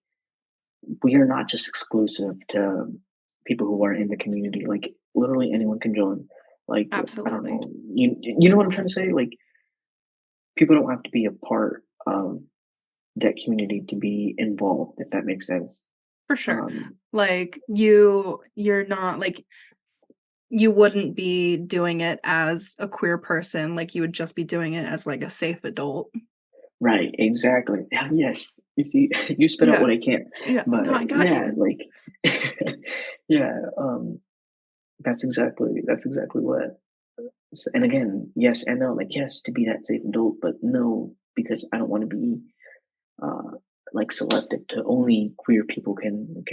we are not just exclusive to people who are in the community. Like literally anyone can join. Like I don't Absolutely. know, you know what I'm trying to say? Like people don't have to be a part of that community to be involved, if that makes sense. For sure. Um, Like you're not like you wouldn't be doing it as a queer person, like you would just be doing it as like a safe adult. right, exactly. Yeah, yes, you see, you spit out Yeah. what I can't, Yeah. but No, I got yeah, you. like, yeah, that's exactly what. And again, yes and no. Like yes, to be that safe adult, but no, because I don't want to be uh, like selective to only queer people can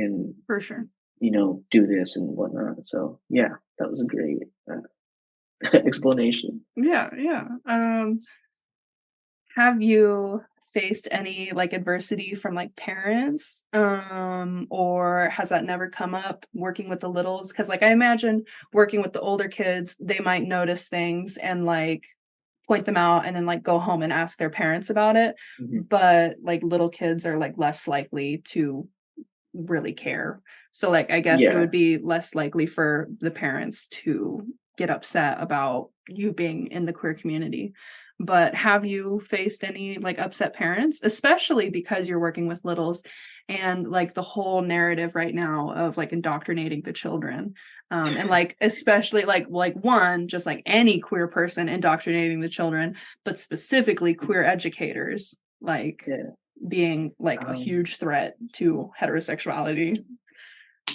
For sure. do this and whatnot. So yeah, that was a great explanation. Yeah, yeah. Have you faced any like adversity from like parents? Or has that never come up working with the littles? Because like I imagine working with the older kids, they might notice things and like point them out and then like go home and ask their parents about it. Mhm. But like little kids are like less likely to really care. So like I guess it Yeah, would be less likely for the parents to get upset about you being in the queer community. But have you faced any like upset parents, especially because you're working with littles and like the whole narrative right now of like indoctrinating the children? And like especially like one just like any queer person indoctrinating the children, but specifically queer educators like yeah. being like a Um, huge threat to heterosexuality.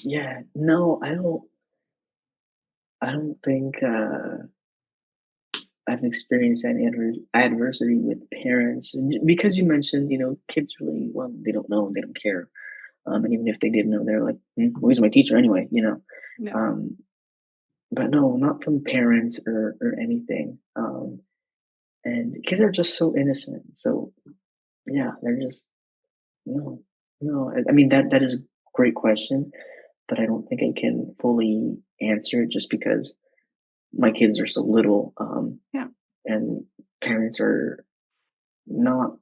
yeah. No, I don't. I don't think I've experienced any adversity with parents because you mentioned, kids really well, they don't know, they don't care. And even if they did know, they're like, well, he's my teacher anyway. Yeah. Um, but no, not from parents or anything. And kids are just so innocent. So yeah, they're just no, no. I mean that is a great question, but I don't think I can fully answer it just because my kids are so little. Yeah. And parents are not,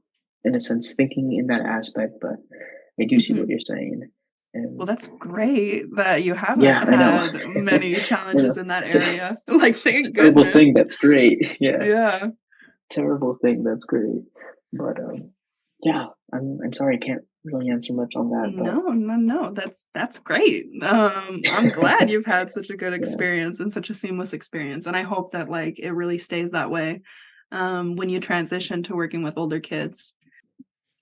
in a sense, thinking in that aspect, but I do see what Mhm. you're saying. Well, And that's great that you yeah, haven't I know. had many I know. challenges in that It's a, area. Like, thank terrible thing. goodness. That's great. Yeah, Yeah. terrible thing. That's great. But yeah, I'm sorry I can't really answer much on that. No, no, no. That's great. I'm glad But you've had such a good yeah, experience and such a seamless experience. And I hope that like it really stays that way when you transition to working with older kids.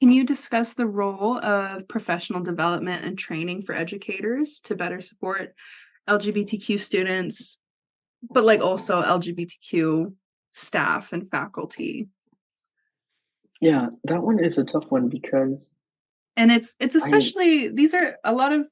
Can you discuss the role of professional development and training for educators to better support LGBTQ students, but like also LGBTQ staff and faculty? yeah, that one is a tough one because And it's I especially these are a lot of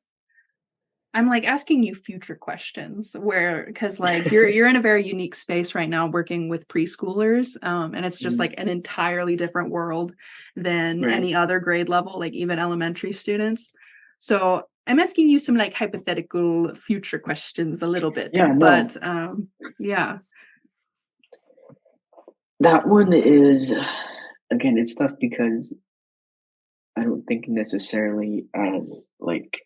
I'm like asking you future questions where because like you're in a very unique space right now working with preschoolers and it's just Mm, like an entirely different world than right. any other grade level like even elementary students. So I'm asking you some like hypothetical future questions a little bit, Yeah, no, but yeah. that one is again, it's tough because I don't think necessarily as like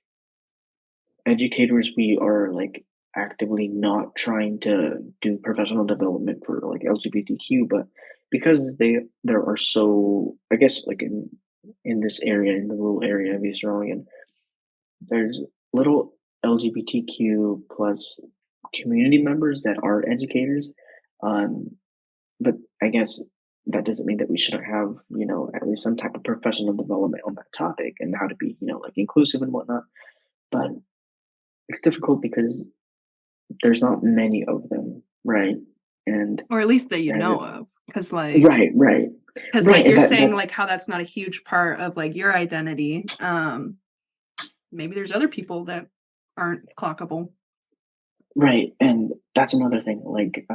educators we are like actively not trying to do professional development for like LGBTQ, but because there are so I guess like in this area in the rural area of Eastern Oregon, there's little LGBTQ plus community members that are educators. Um, but I guess that doesn't mean that we shouldn't have, at least some type of professional development on that topic and how to be, like inclusive and whatnot. But it's difficult because there's not many of them, right? And Or at least that you as know it, of right, right, because right, like and you're saying that's like how that's not a huge part of like your identity. Maybe there's other people that aren't clockable. right, and that's another thing. Like,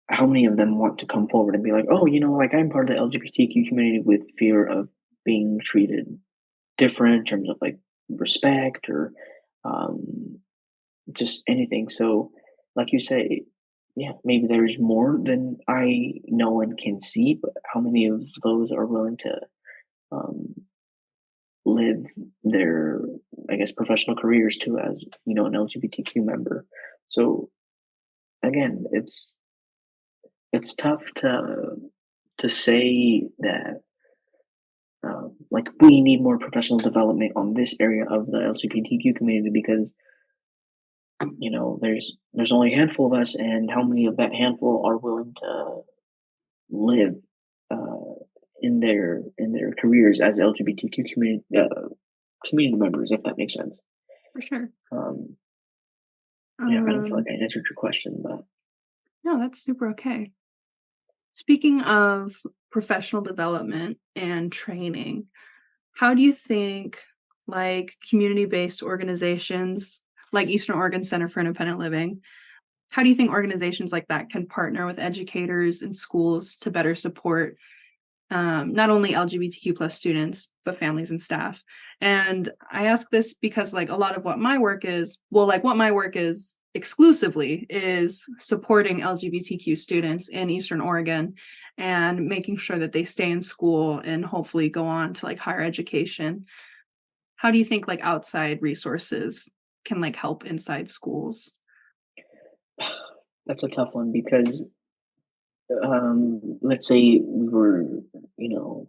how many of them want to come forward and be like, oh, like I'm part of the LGBTQ community with fear of being treated different in terms of like respect or um, just anything. So, like you say, yeah, maybe there's more than I know and can see, but how many of those are willing to um, live their, I guess, professional careers too as an LGBTQ member? So again, it's tough to say that like we need more professional development on this area of the LGBTQ community because there's only a handful of us, and how many of that handful are willing to live uh, in their careers as LGBTQ community members, if that makes sense. For sure. Um, Yeah, I don't feel Um, like I answered your question, but no, that's super okay. Speaking of professional development and training, how do you think like community-based organizations like Eastern Oregon Center for Independent Living, how do you think organizations like that can partner with educators and schools to better support not only LGBTQ plus students, but families and staff? And I ask this because like a lot of what my work is, what my work is exclusively is supporting LGBTQ students in Eastern Oregon and making sure that they stay in school and hopefully go on to like higher education. How do you think like outside resources can like help inside schools? that's a tough one because let's say we were, you know,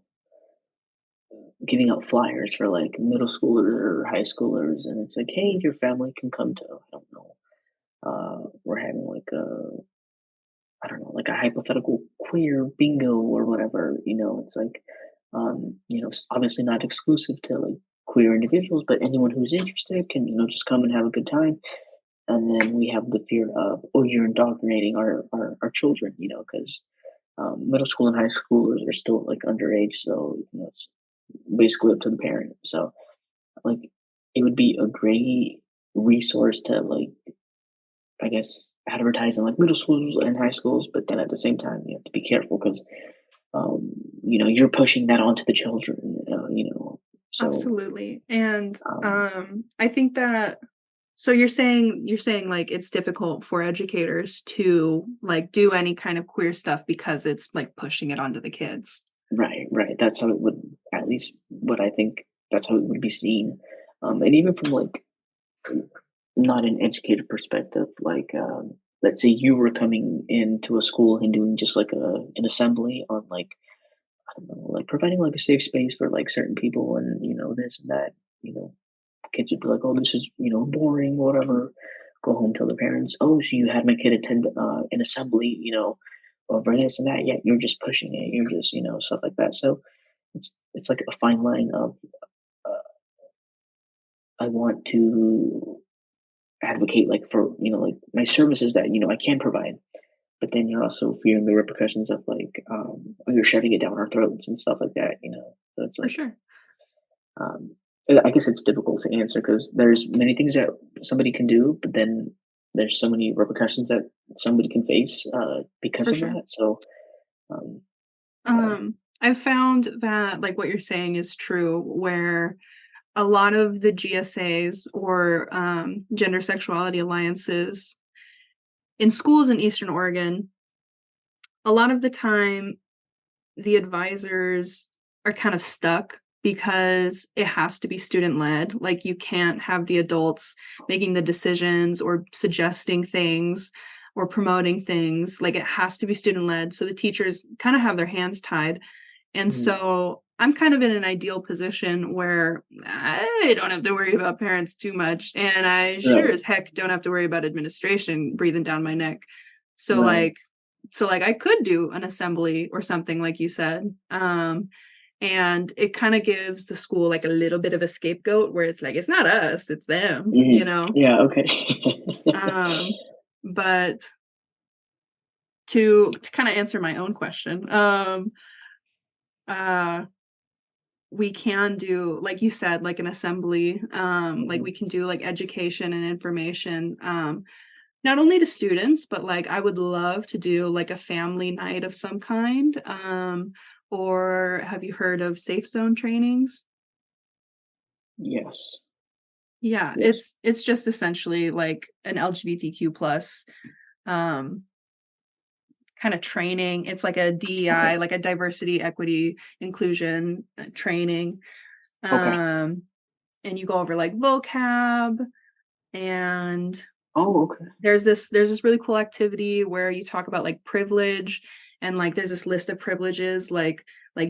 giving out flyers for like middle schoolers or high schoolers, and it's like, hey, your family can come to, I don't know, we're having like I don't know, like a hypothetical queer bingo or whatever, it's like, obviously not exclusive to like queer individuals, but anyone who's interested can, just come and have a good time. And then we have the fear of, oh, you're indoctrinating our children, because middle school and high schoolers are still like underage. So, it's basically up to the parent. So, like, it would be a great resource to, like, I guess, advertise in like middle schools and high schools, but then at the same time, you have to be careful because, you're pushing that onto the children, so, Absolutely. And um, I think that so you're saying like it's difficult for educators to like do any kind of queer stuff because it's like pushing it onto the kids. right, right. That's how it would, at least what I think, that's how it would be seen. And even from like not an educated perspective, like let's say you were coming into a school and doing just like an assembly on like, I don't know, like providing like a safe space for like certain people and this and that, you know, kids would be like, oh, this is boring, whatever. Go home, tell the parents, oh, so you had my kid attend an assembly, over this and that. Yeah, you're just pushing it. You're just stuff like that. So it's like a fine line of uh, I want to advocate like for like my services that I can provide, but then you're also fearing the repercussions of like oh, you're shoving it down our throats and stuff like that. So it's For like sure. um, I guess it's difficult to answer because there's many things that somebody can do, but then there's so many repercussions that somebody can face because For of sure. that. So um, yeah. I've found that like what you're saying is true, where a lot of the GSAs or gender sexuality alliances in schools in Eastern Oregon, a lot of the time the advisors are kind of stuck because it has to be student led. Like you can't have the adults making the decisions or suggesting things or promoting things. Like it has to be student led. So the teachers kind of have their hands tied. And Mhm. so I'm kind of in an ideal position where I don't have to worry about parents too much. And I sure Right, as heck don't have to worry about administration breathing down my neck. So right. like I could do an assembly or something like you said. And it kind of gives the school like a little bit of a scapegoat where it's like it's not us, it's them, you Mhm. know. Yeah. Okay. Um, but to kind of answer my own question, uh we can do like you said like an assembly, like Mhm. we can do like education and information, not only to students but like I would love to do like a family night of some kind, or have you heard of safe zone trainings? Yes. Yeah, Yes. it's just essentially like an LGBTQ plus um kind of training. It's like a Okay. DEI, like a diversity, equity, inclusion training. Okay. Um and you go over like vocab, and Oh, okay. there's this really cool activity where you talk about like privilege, and like there's this list of privileges like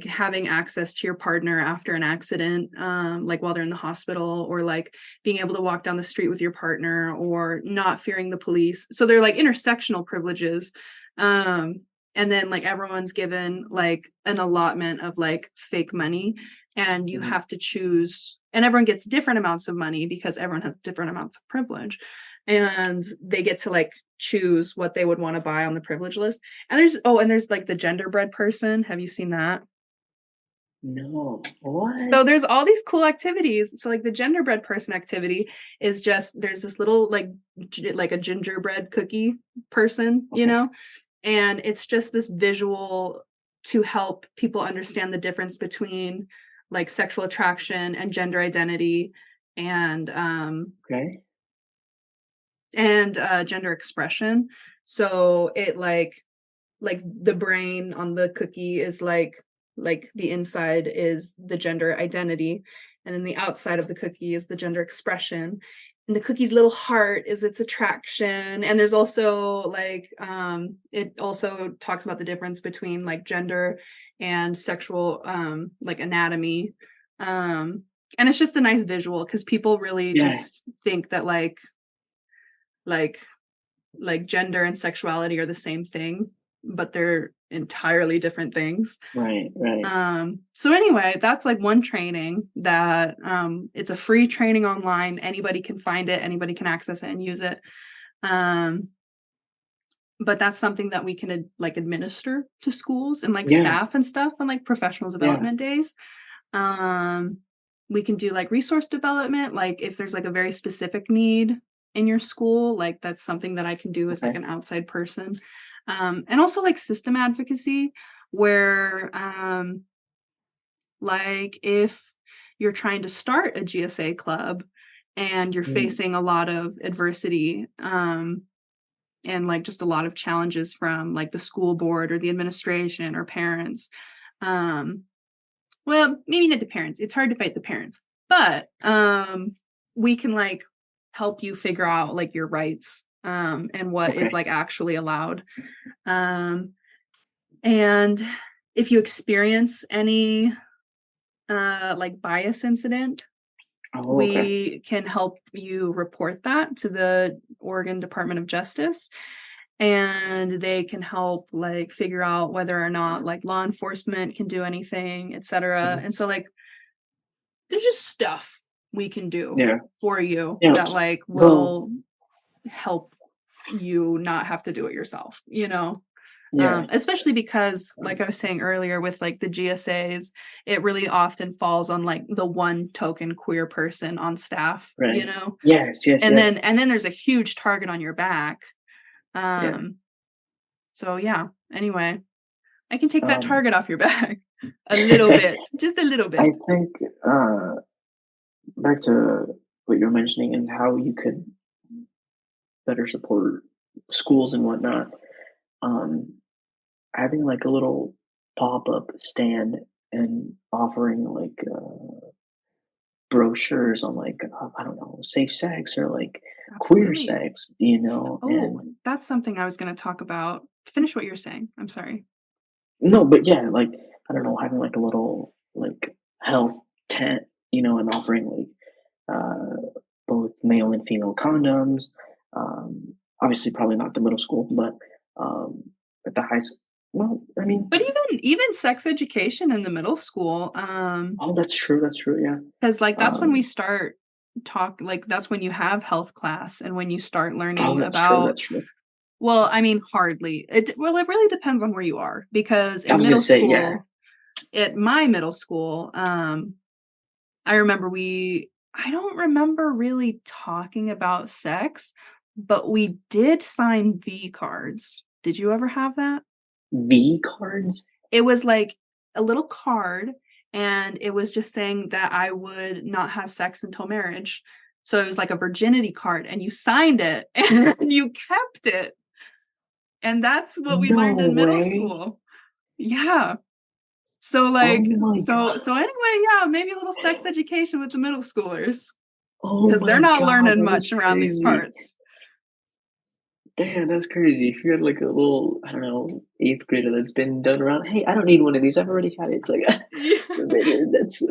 having access to your partner after an accident, like while they're in the hospital, or like being able to walk down the street with your partner, or not fearing the police. So they're like intersectional privileges. um and then like everyone's given like an allotment of like fake money, and you Mhm. have to choose, and everyone gets different amounts of money because everyone has different amounts of privilege. and they get to like choose what they would want to buy on the privilege list. And there's like the genderbread person. Have you seen that? No. What? So there's all these cool activities. So like the genderbread person activity is just there's this little like a gingerbread cookie person, you Okay. know, and it's just this visual to help people understand the difference between like sexual attraction and gender identity and Okay. gender expression. So it like the brain on the cookie is like the inside is the gender identity, and then the outside of the cookie is the gender expression, and the cookie's little heart is its attraction. And there's also like it also talks about the difference between like gender and sexual like anatomy, and it's just a nice visual because people really just think that like gender and sexuality are the same thing, but they're entirely different things. Right. So anyway, that's like one training that it's a free training online. Anybody can find it, anybody can access it and use it. But that's something that we can like administer to schools and like staff and stuff on like professional development days. We can do like resource development, like if there's like a very specific need in your school, like that's something that I can do as like an outside person. And also like system advocacy, where like if you're trying to start a GSA club and you're facing a lot of adversity and like just a lot of challenges from like the school board or the administration or parents, well, maybe not the parents, it's hard to fight the parents, but we can like help you figure out like your rights and what is like actually allowed. And if you experience any like bias incident, we can help you report that to the Oregon Department of Justice, and they can help like figure out whether or not like law enforcement can do anything, etc. And so like there's just stuff we can do for you that like will help you not have to do it yourself, you know. Especially because like I was saying earlier with like the GSAs, it really often falls on like the one token queer person on staff, you know. And then there's a huge target on your back. So yeah, anyway, I can take that target off your back a little bit, just a little bit. I think back to what you're mentioning and how you could better support schools and whatnot, having like a little pop-up stand and offering like brochures on like I don't know, safe sex or like queer sex, you know. And that's something I was going to talk about. Finish what you're saying. I'm sorry. No, but yeah, like I don't know, having like a little like health tent, you know, and offering like both male and female condoms. Obviously, probably not the middle school, but at the high school. Well, I mean, but even sex education in the middle school. Oh, that's true. That's true. Yeah, because like that's when we start like that's when you have health class and when you start learning about. That's true. Well, I mean, hardly. It really depends on where you are, because in middle school, at my middle school, I remember I don't remember really talking about sex, but we did sign V cards. Did you ever have that? V cards? It was like a little card, and it was just saying that I would not have sex until marriage. So it was like a virginity card, and you signed it and you kept it. And that's what we learned in middle school. Yeah. So like, so anyway, yeah, maybe a little sex education with the middle schoolers. Because they're not learning much around these parts. Damn, that's crazy. If you had like a little, I don't know, 8th grader that's been done around, hey, I don't need one of these. I've already had it. It's like, that's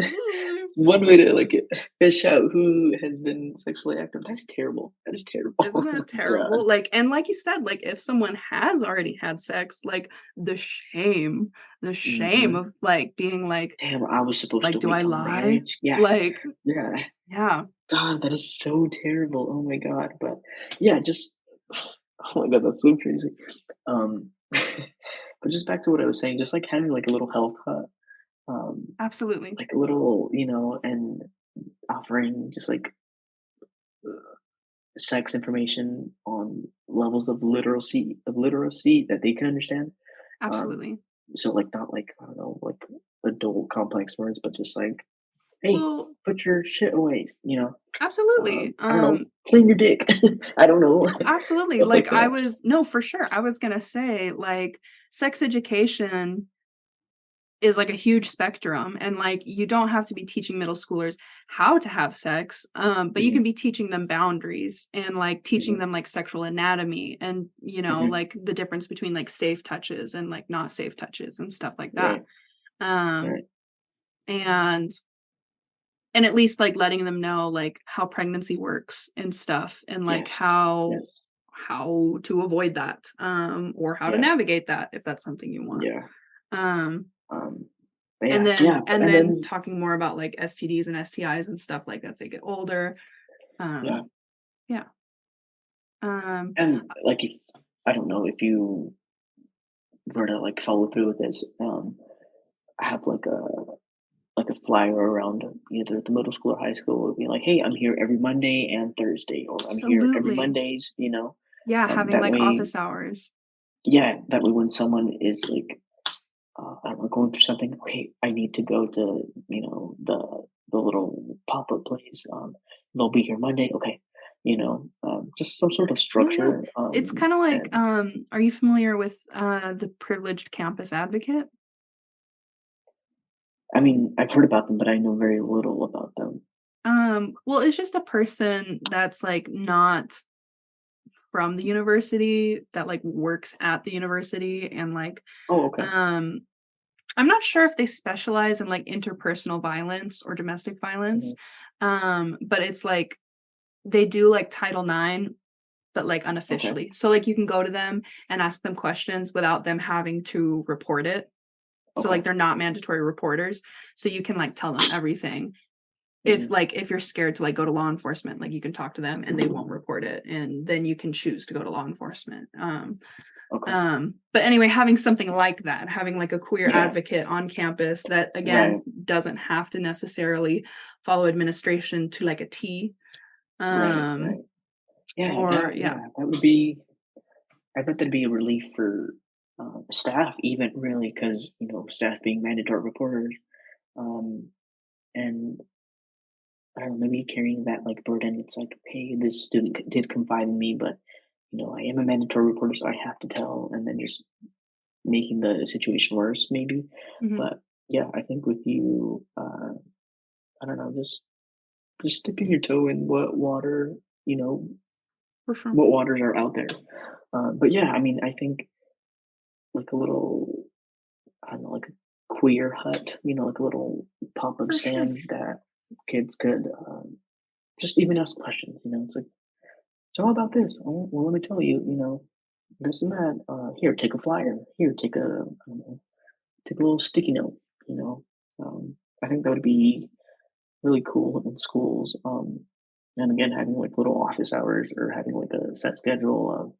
one way to like fish out who has been sexually active. That's terrible. That is terrible. Isn't that terrible? Yeah. Like, and like you said, like if someone has already had sex, like the shame of like being like, damn, I was supposed like, to do I lie? marriage. Yeah. Like, yeah. Yeah, God, that is so terrible. Oh my God. But yeah, just oh my God, that's so crazy. Um, but just back to what I was saying, just like having like a little health hut, um, absolutely. like a little, and offering just like sex information on levels of literacy that they can understand. Um, Absolutely. so like not like I don't know, like adult complex words, but just like, hey, Well, put your shit away. absolutely. I don't know, clean your dick. I don't know, No, absolutely. stuff like Like I that. was no, for sure. I was gonna say like sex education is like a huge spectrum and like you don't have to be teaching middle schoolers how to have sex, but you can Mhm, be teaching them boundaries and like teaching mhm, them like sexual anatomy and mhm, like the difference between like safe touches and like not safe touches and stuff like that. right, um right, and and at least like letting them know like how pregnancy works and stuff and like yes, how yes, how to avoid that, or how to yeah, navigate that if that's something you want. yeah, um um, but and yeah, then yeah, and and then then talking more about like STDs and STIs and stuff like as they get older. yeah, um yeah. um and like if I don't know if you were to like follow through with this, I have like a flyer around either the middle school or high school would be like, "Hey, I'm here every Monday and Thursday," or "I'm here every Absolutely. Mondays." Yeah, having That like way, office hours. yeah, that way when someone is like, I don't know, going through something, okay, I need to go to the little pop up place. They'll be here Monday, okay, just some sort of No, yeah, structure. it's kind of like, And are you familiar with the privileged campus advocate? I mean, I've heard about them, but I know very little about them. Well, it's just a person that's like not from the university that like works at the university and like Oh, okay. um I'm not sure if they specialize in like interpersonal violence or domestic violence. Hmm. But it's like they do like Title IX, but like Okay. unofficially. So like you can go to them and ask them questions without them having to report it. So like Okay. they're not mandatory reporters. So you can like tell them everything. Hmm. If you're scared to like go to law enforcement, like you can talk to them and they won't report it. And then you can choose to go to law enforcement. Okay. But anyway, having something like that, having like a queer Yeah. advocate on campus that again Right. doesn't have to necessarily follow administration to like a T. Right. Um, Right. Yeah. or yeah, That would be. I bet that'd be a relief for staff, even really, because staff being mandatory reporters, um, and I don't know, maybe carrying that like burden. It's like, hey, this student did confide in me, but I am a mandatory reporter, so I have to tell, and then just making the situation worse, maybe. mhm, But yeah, I think with you, I don't know, just dipping your toe in you know, for sure, what waters are out there. But yeah, I mean, I think like a little, I don't know, like a queer hut, like a little pop up for sure. stand that kids could just even ask questions. It's like, it's all about this. Oh, well, let me tell you, this and that. Here, take a flyer. Here, I don't know, take a little sticky note. You know, I think that would be really cool in schools. And again, having like little office hours or having like a set schedule of,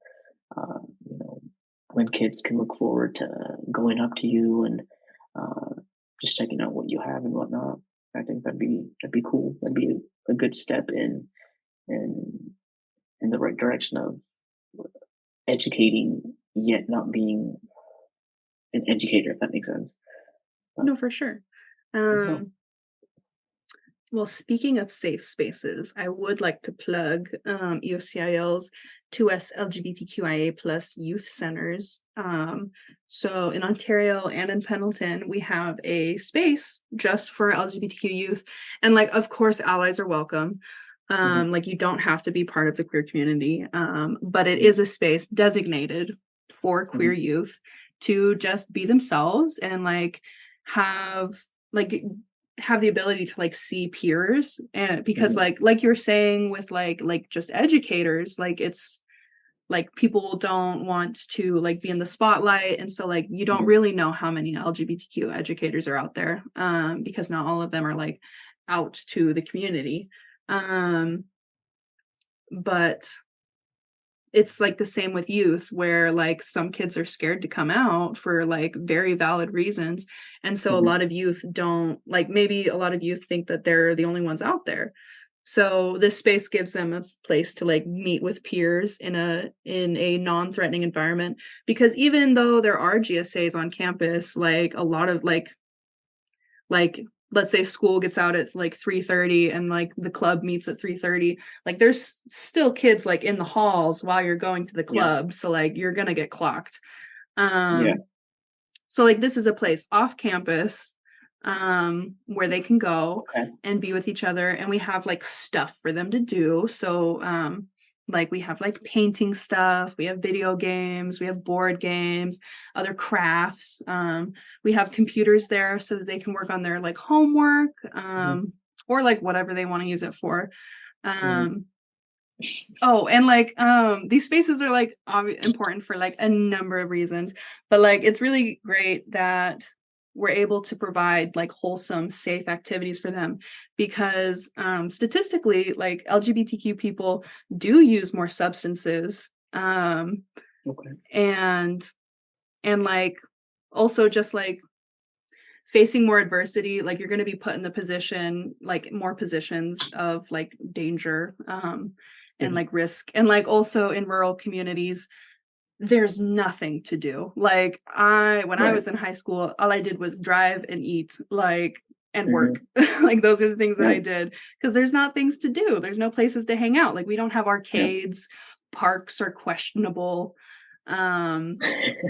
when kids can look forward to going up to you and uh, just checking out what you have and whatnot. I think that'd be cool. That'd be a good step in in the right direction of educating yet not being an educator, if that makes sense. But No, for sure. I don't know. Um, Well, speaking of safe spaces, I would like to plug EOCIL's 2S LGBTQIA plus youth centers. So in Ontario and in Pendleton, we have a space just for LGBTQ youth. And like, of course, allies are welcome. Hmm. Like you don't have to be part of the queer community. But it Hmm. is a space designated for queer Hmm. youth to just be themselves and like have like have the ability to like see peers, and because Hmm. like you were saying with like just educators, like it's like people don't want to like be in the spotlight, and so like you don't Hmm. really know how many LGBTQ educators are out there, because not all of them are like out to the community. But it's like the same with youth, where like some kids are scared to come out for like very valid reasons. And so a Mhm. lot of youth don't, like, maybe a lot of youth think that they're the only ones out there. So this space gives them a place to like meet with peers in a non-threatening environment, because even though there are GSAs on campus, like a lot of like let's say school gets out at like 3:30 and like the club meets at 3:30, like there's still kids like in the halls while you're going to the Yeah. club, so like you're gonna get clocked. Yeah. So like this is a place off campus where they can go Okay. and be with each other, and we have like stuff for them to do. So like we have like painting stuff, we have video games, we have board games, other crafts. We have computers there so that they can work on their like homework, Mhm. or like whatever they want to use it for. Mhm. Um Oh, and like these spaces are like important for like a number of reasons, but like it's really great that we're able to provide like wholesome, safe activities for them, because statistically, like LGBTQ people do use more substances, Okay. and like also just like facing more adversity, like you're going to be put in the position, like more positions of like danger, and Mhm. like risk, and like also in rural communities there's nothing to do. Like when I Right. was in high school, all I did was drive and eat, like, and work. Mhm. Like those are the things that I Right. did, because there's not things to do, there's no places to hang out, like we don't have Yeah. arcades, parks are questionable,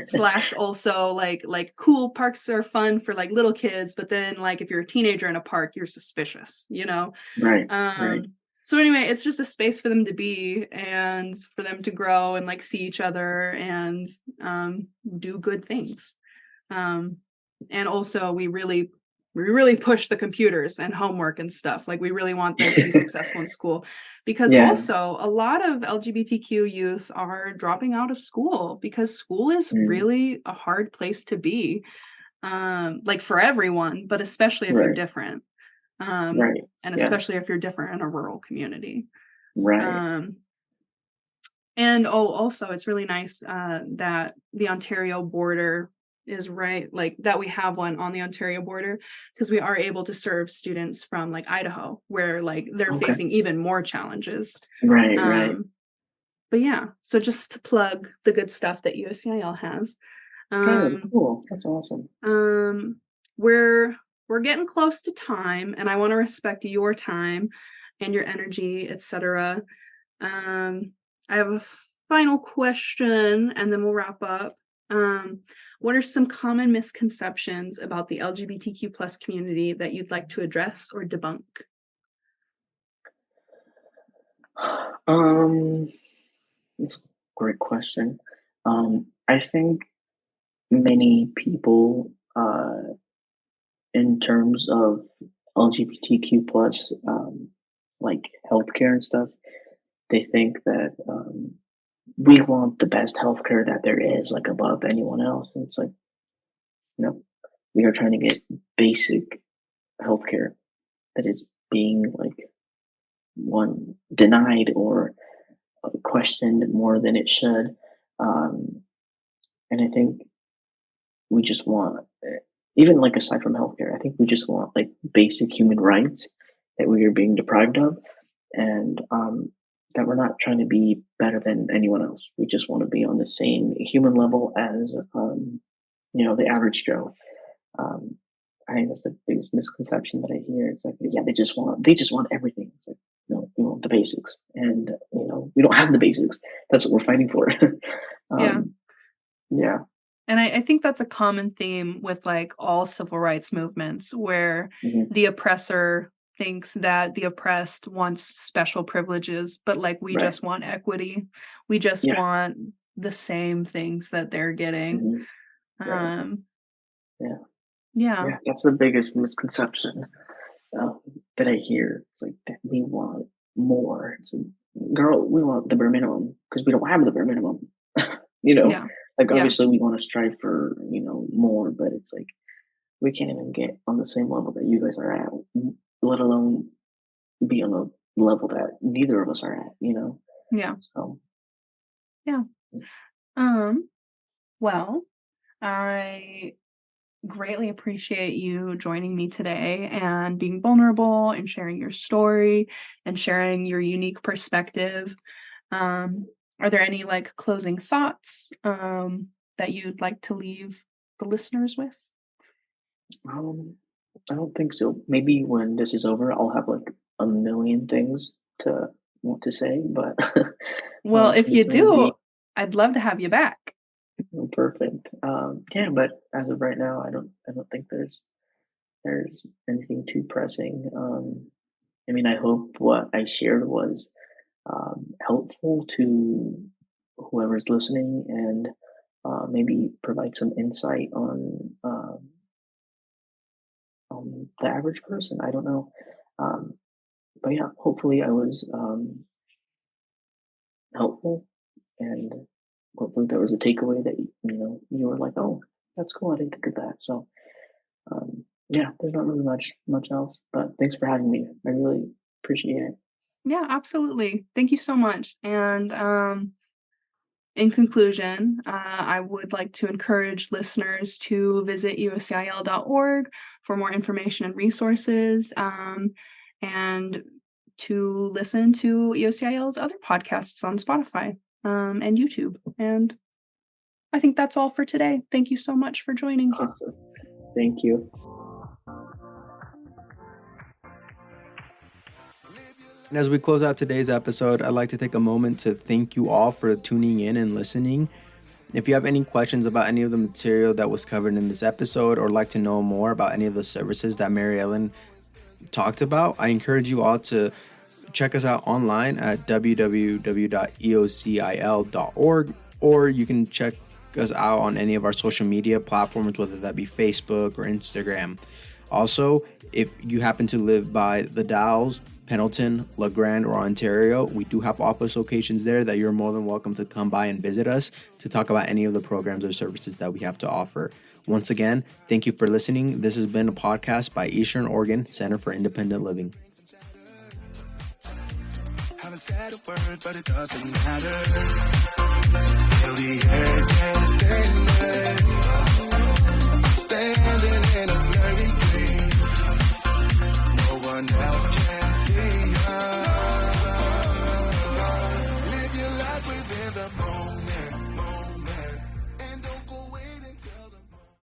slash also like cool parks are fun for like little kids, but then like if you're a teenager in a park you're suspicious, you know. Right. Right. So anyway, it's just a space for them to be and for them to grow and like see each other and do good things. um and also we really push the computers and homework and stuff, like we really want them to be successful in school, because Yeah. also a lot of LGBTQ youth are dropping out of school because school is Mm. really a hard place to be, like for everyone, but especially if you're Right. different, Right. and Yeah. especially if you're different in a rural community. Right. um and also it's really nice that the Ontario border is right, like that we have one on the Ontario border, because we are able to serve students from like Idaho, where like they're Okay. facing even more challenges. Right. Right. um but yeah, so just to plug the good stuff that USCIL has. Good. um Cool. That's awesome. um we're getting close to time, and I want to respect your time and your energy, etc. um, I have a final question and then we'll wrap up. What are some common misconceptions about the LGBTQ plus community that you'd like to address or debunk? Um, it's a great question. I think many people, in terms of LGBTQ plus, like healthcare and stuff, they think that we want the best healthcare that there is, like above anyone else. And it's like, no, we are trying to get basic healthcare that is being like one denied or questioned more than it should. Um, and I think we just want, even like aside from healthcare, I think we just want like basic human rights that we are being deprived of, and that we're not trying to be better than anyone else. We just want to be on the same human level as the average Joe. Um, I think that's the biggest misconception that I hear. It's like, yeah, they just want everything. It's like, no, we want the basics, and we don't have the basics. That's what we're fighting for. Yeah. um, yeah. And I think that's a common theme with like all civil rights movements, where Hmm. the oppressor thinks that the oppressed wants special privileges, but like we Right. just want equity. We just Yeah. want the same things that they're getting. Hmm. Right. Um, Yeah. yeah. Yeah. That's the biggest misconception um, that I hear. It's like that we want more. It's like, girl, we want the bare minimum because we don't have the bare minimum. you know, Yeah. like Yeah. obviously we want to strive for more, but it's like we can't even get on the same level that you guys are at, let alone be on level that neither of us are at, Yeah. So Yeah. Well, I greatly appreciate you joining me today and being vulnerable and sharing your story and sharing your unique perspective. Are there any closing thoughts that you'd like to leave the listeners with? I don't think so. Maybe when this is over, I'll have like a million things to want to say, but Well, for if the you time do, being, I'd love to have you back. perfect. Yeah, but as of right now, I don't think there's anything too pressing. I mean, I hope what I shared was helpful to whoever's listening, and maybe provide some insight on the average person. I don't know. Um, but yeah, hopefully I was helpful, and hopefully there was a takeaway that you were like, oh, that's cool. I didn't think of that. So yeah, there's not really much else. But thanks for having me. I really appreciate it. Yeah, absolutely. Thank you so much. And in conclusion, I would like to encourage listeners to visit uscil.org for more information and resources, and to listen to EOCIL's other podcasts on Spotify and YouTube. And I think that's all for today. Thank you so much for joining. Awesome. Thank you. And as we close out today's episode, I'd like to take a moment to thank you all for tuning in and listening. If you have any questions about any of the material that was covered in this episode, or like to know more about any of the services that Mary Ellen talked about, I encourage you all to check us out online at www.eocil.org, or you can check us out on any of our social media platforms, whether that be Facebook or Instagram. Also, if you happen to live by the Dalles, Pendleton, LeGrand, or Ontario, we do have office locations there that you're more than welcome to come by and visit us to talk about any of the programs or services that we have to offer. Once again, thank you for listening. This has been a podcast by Eastern Oregon Center for Independent Living. Haven't said a word, but it doesn't matter. Yeah, we heard that.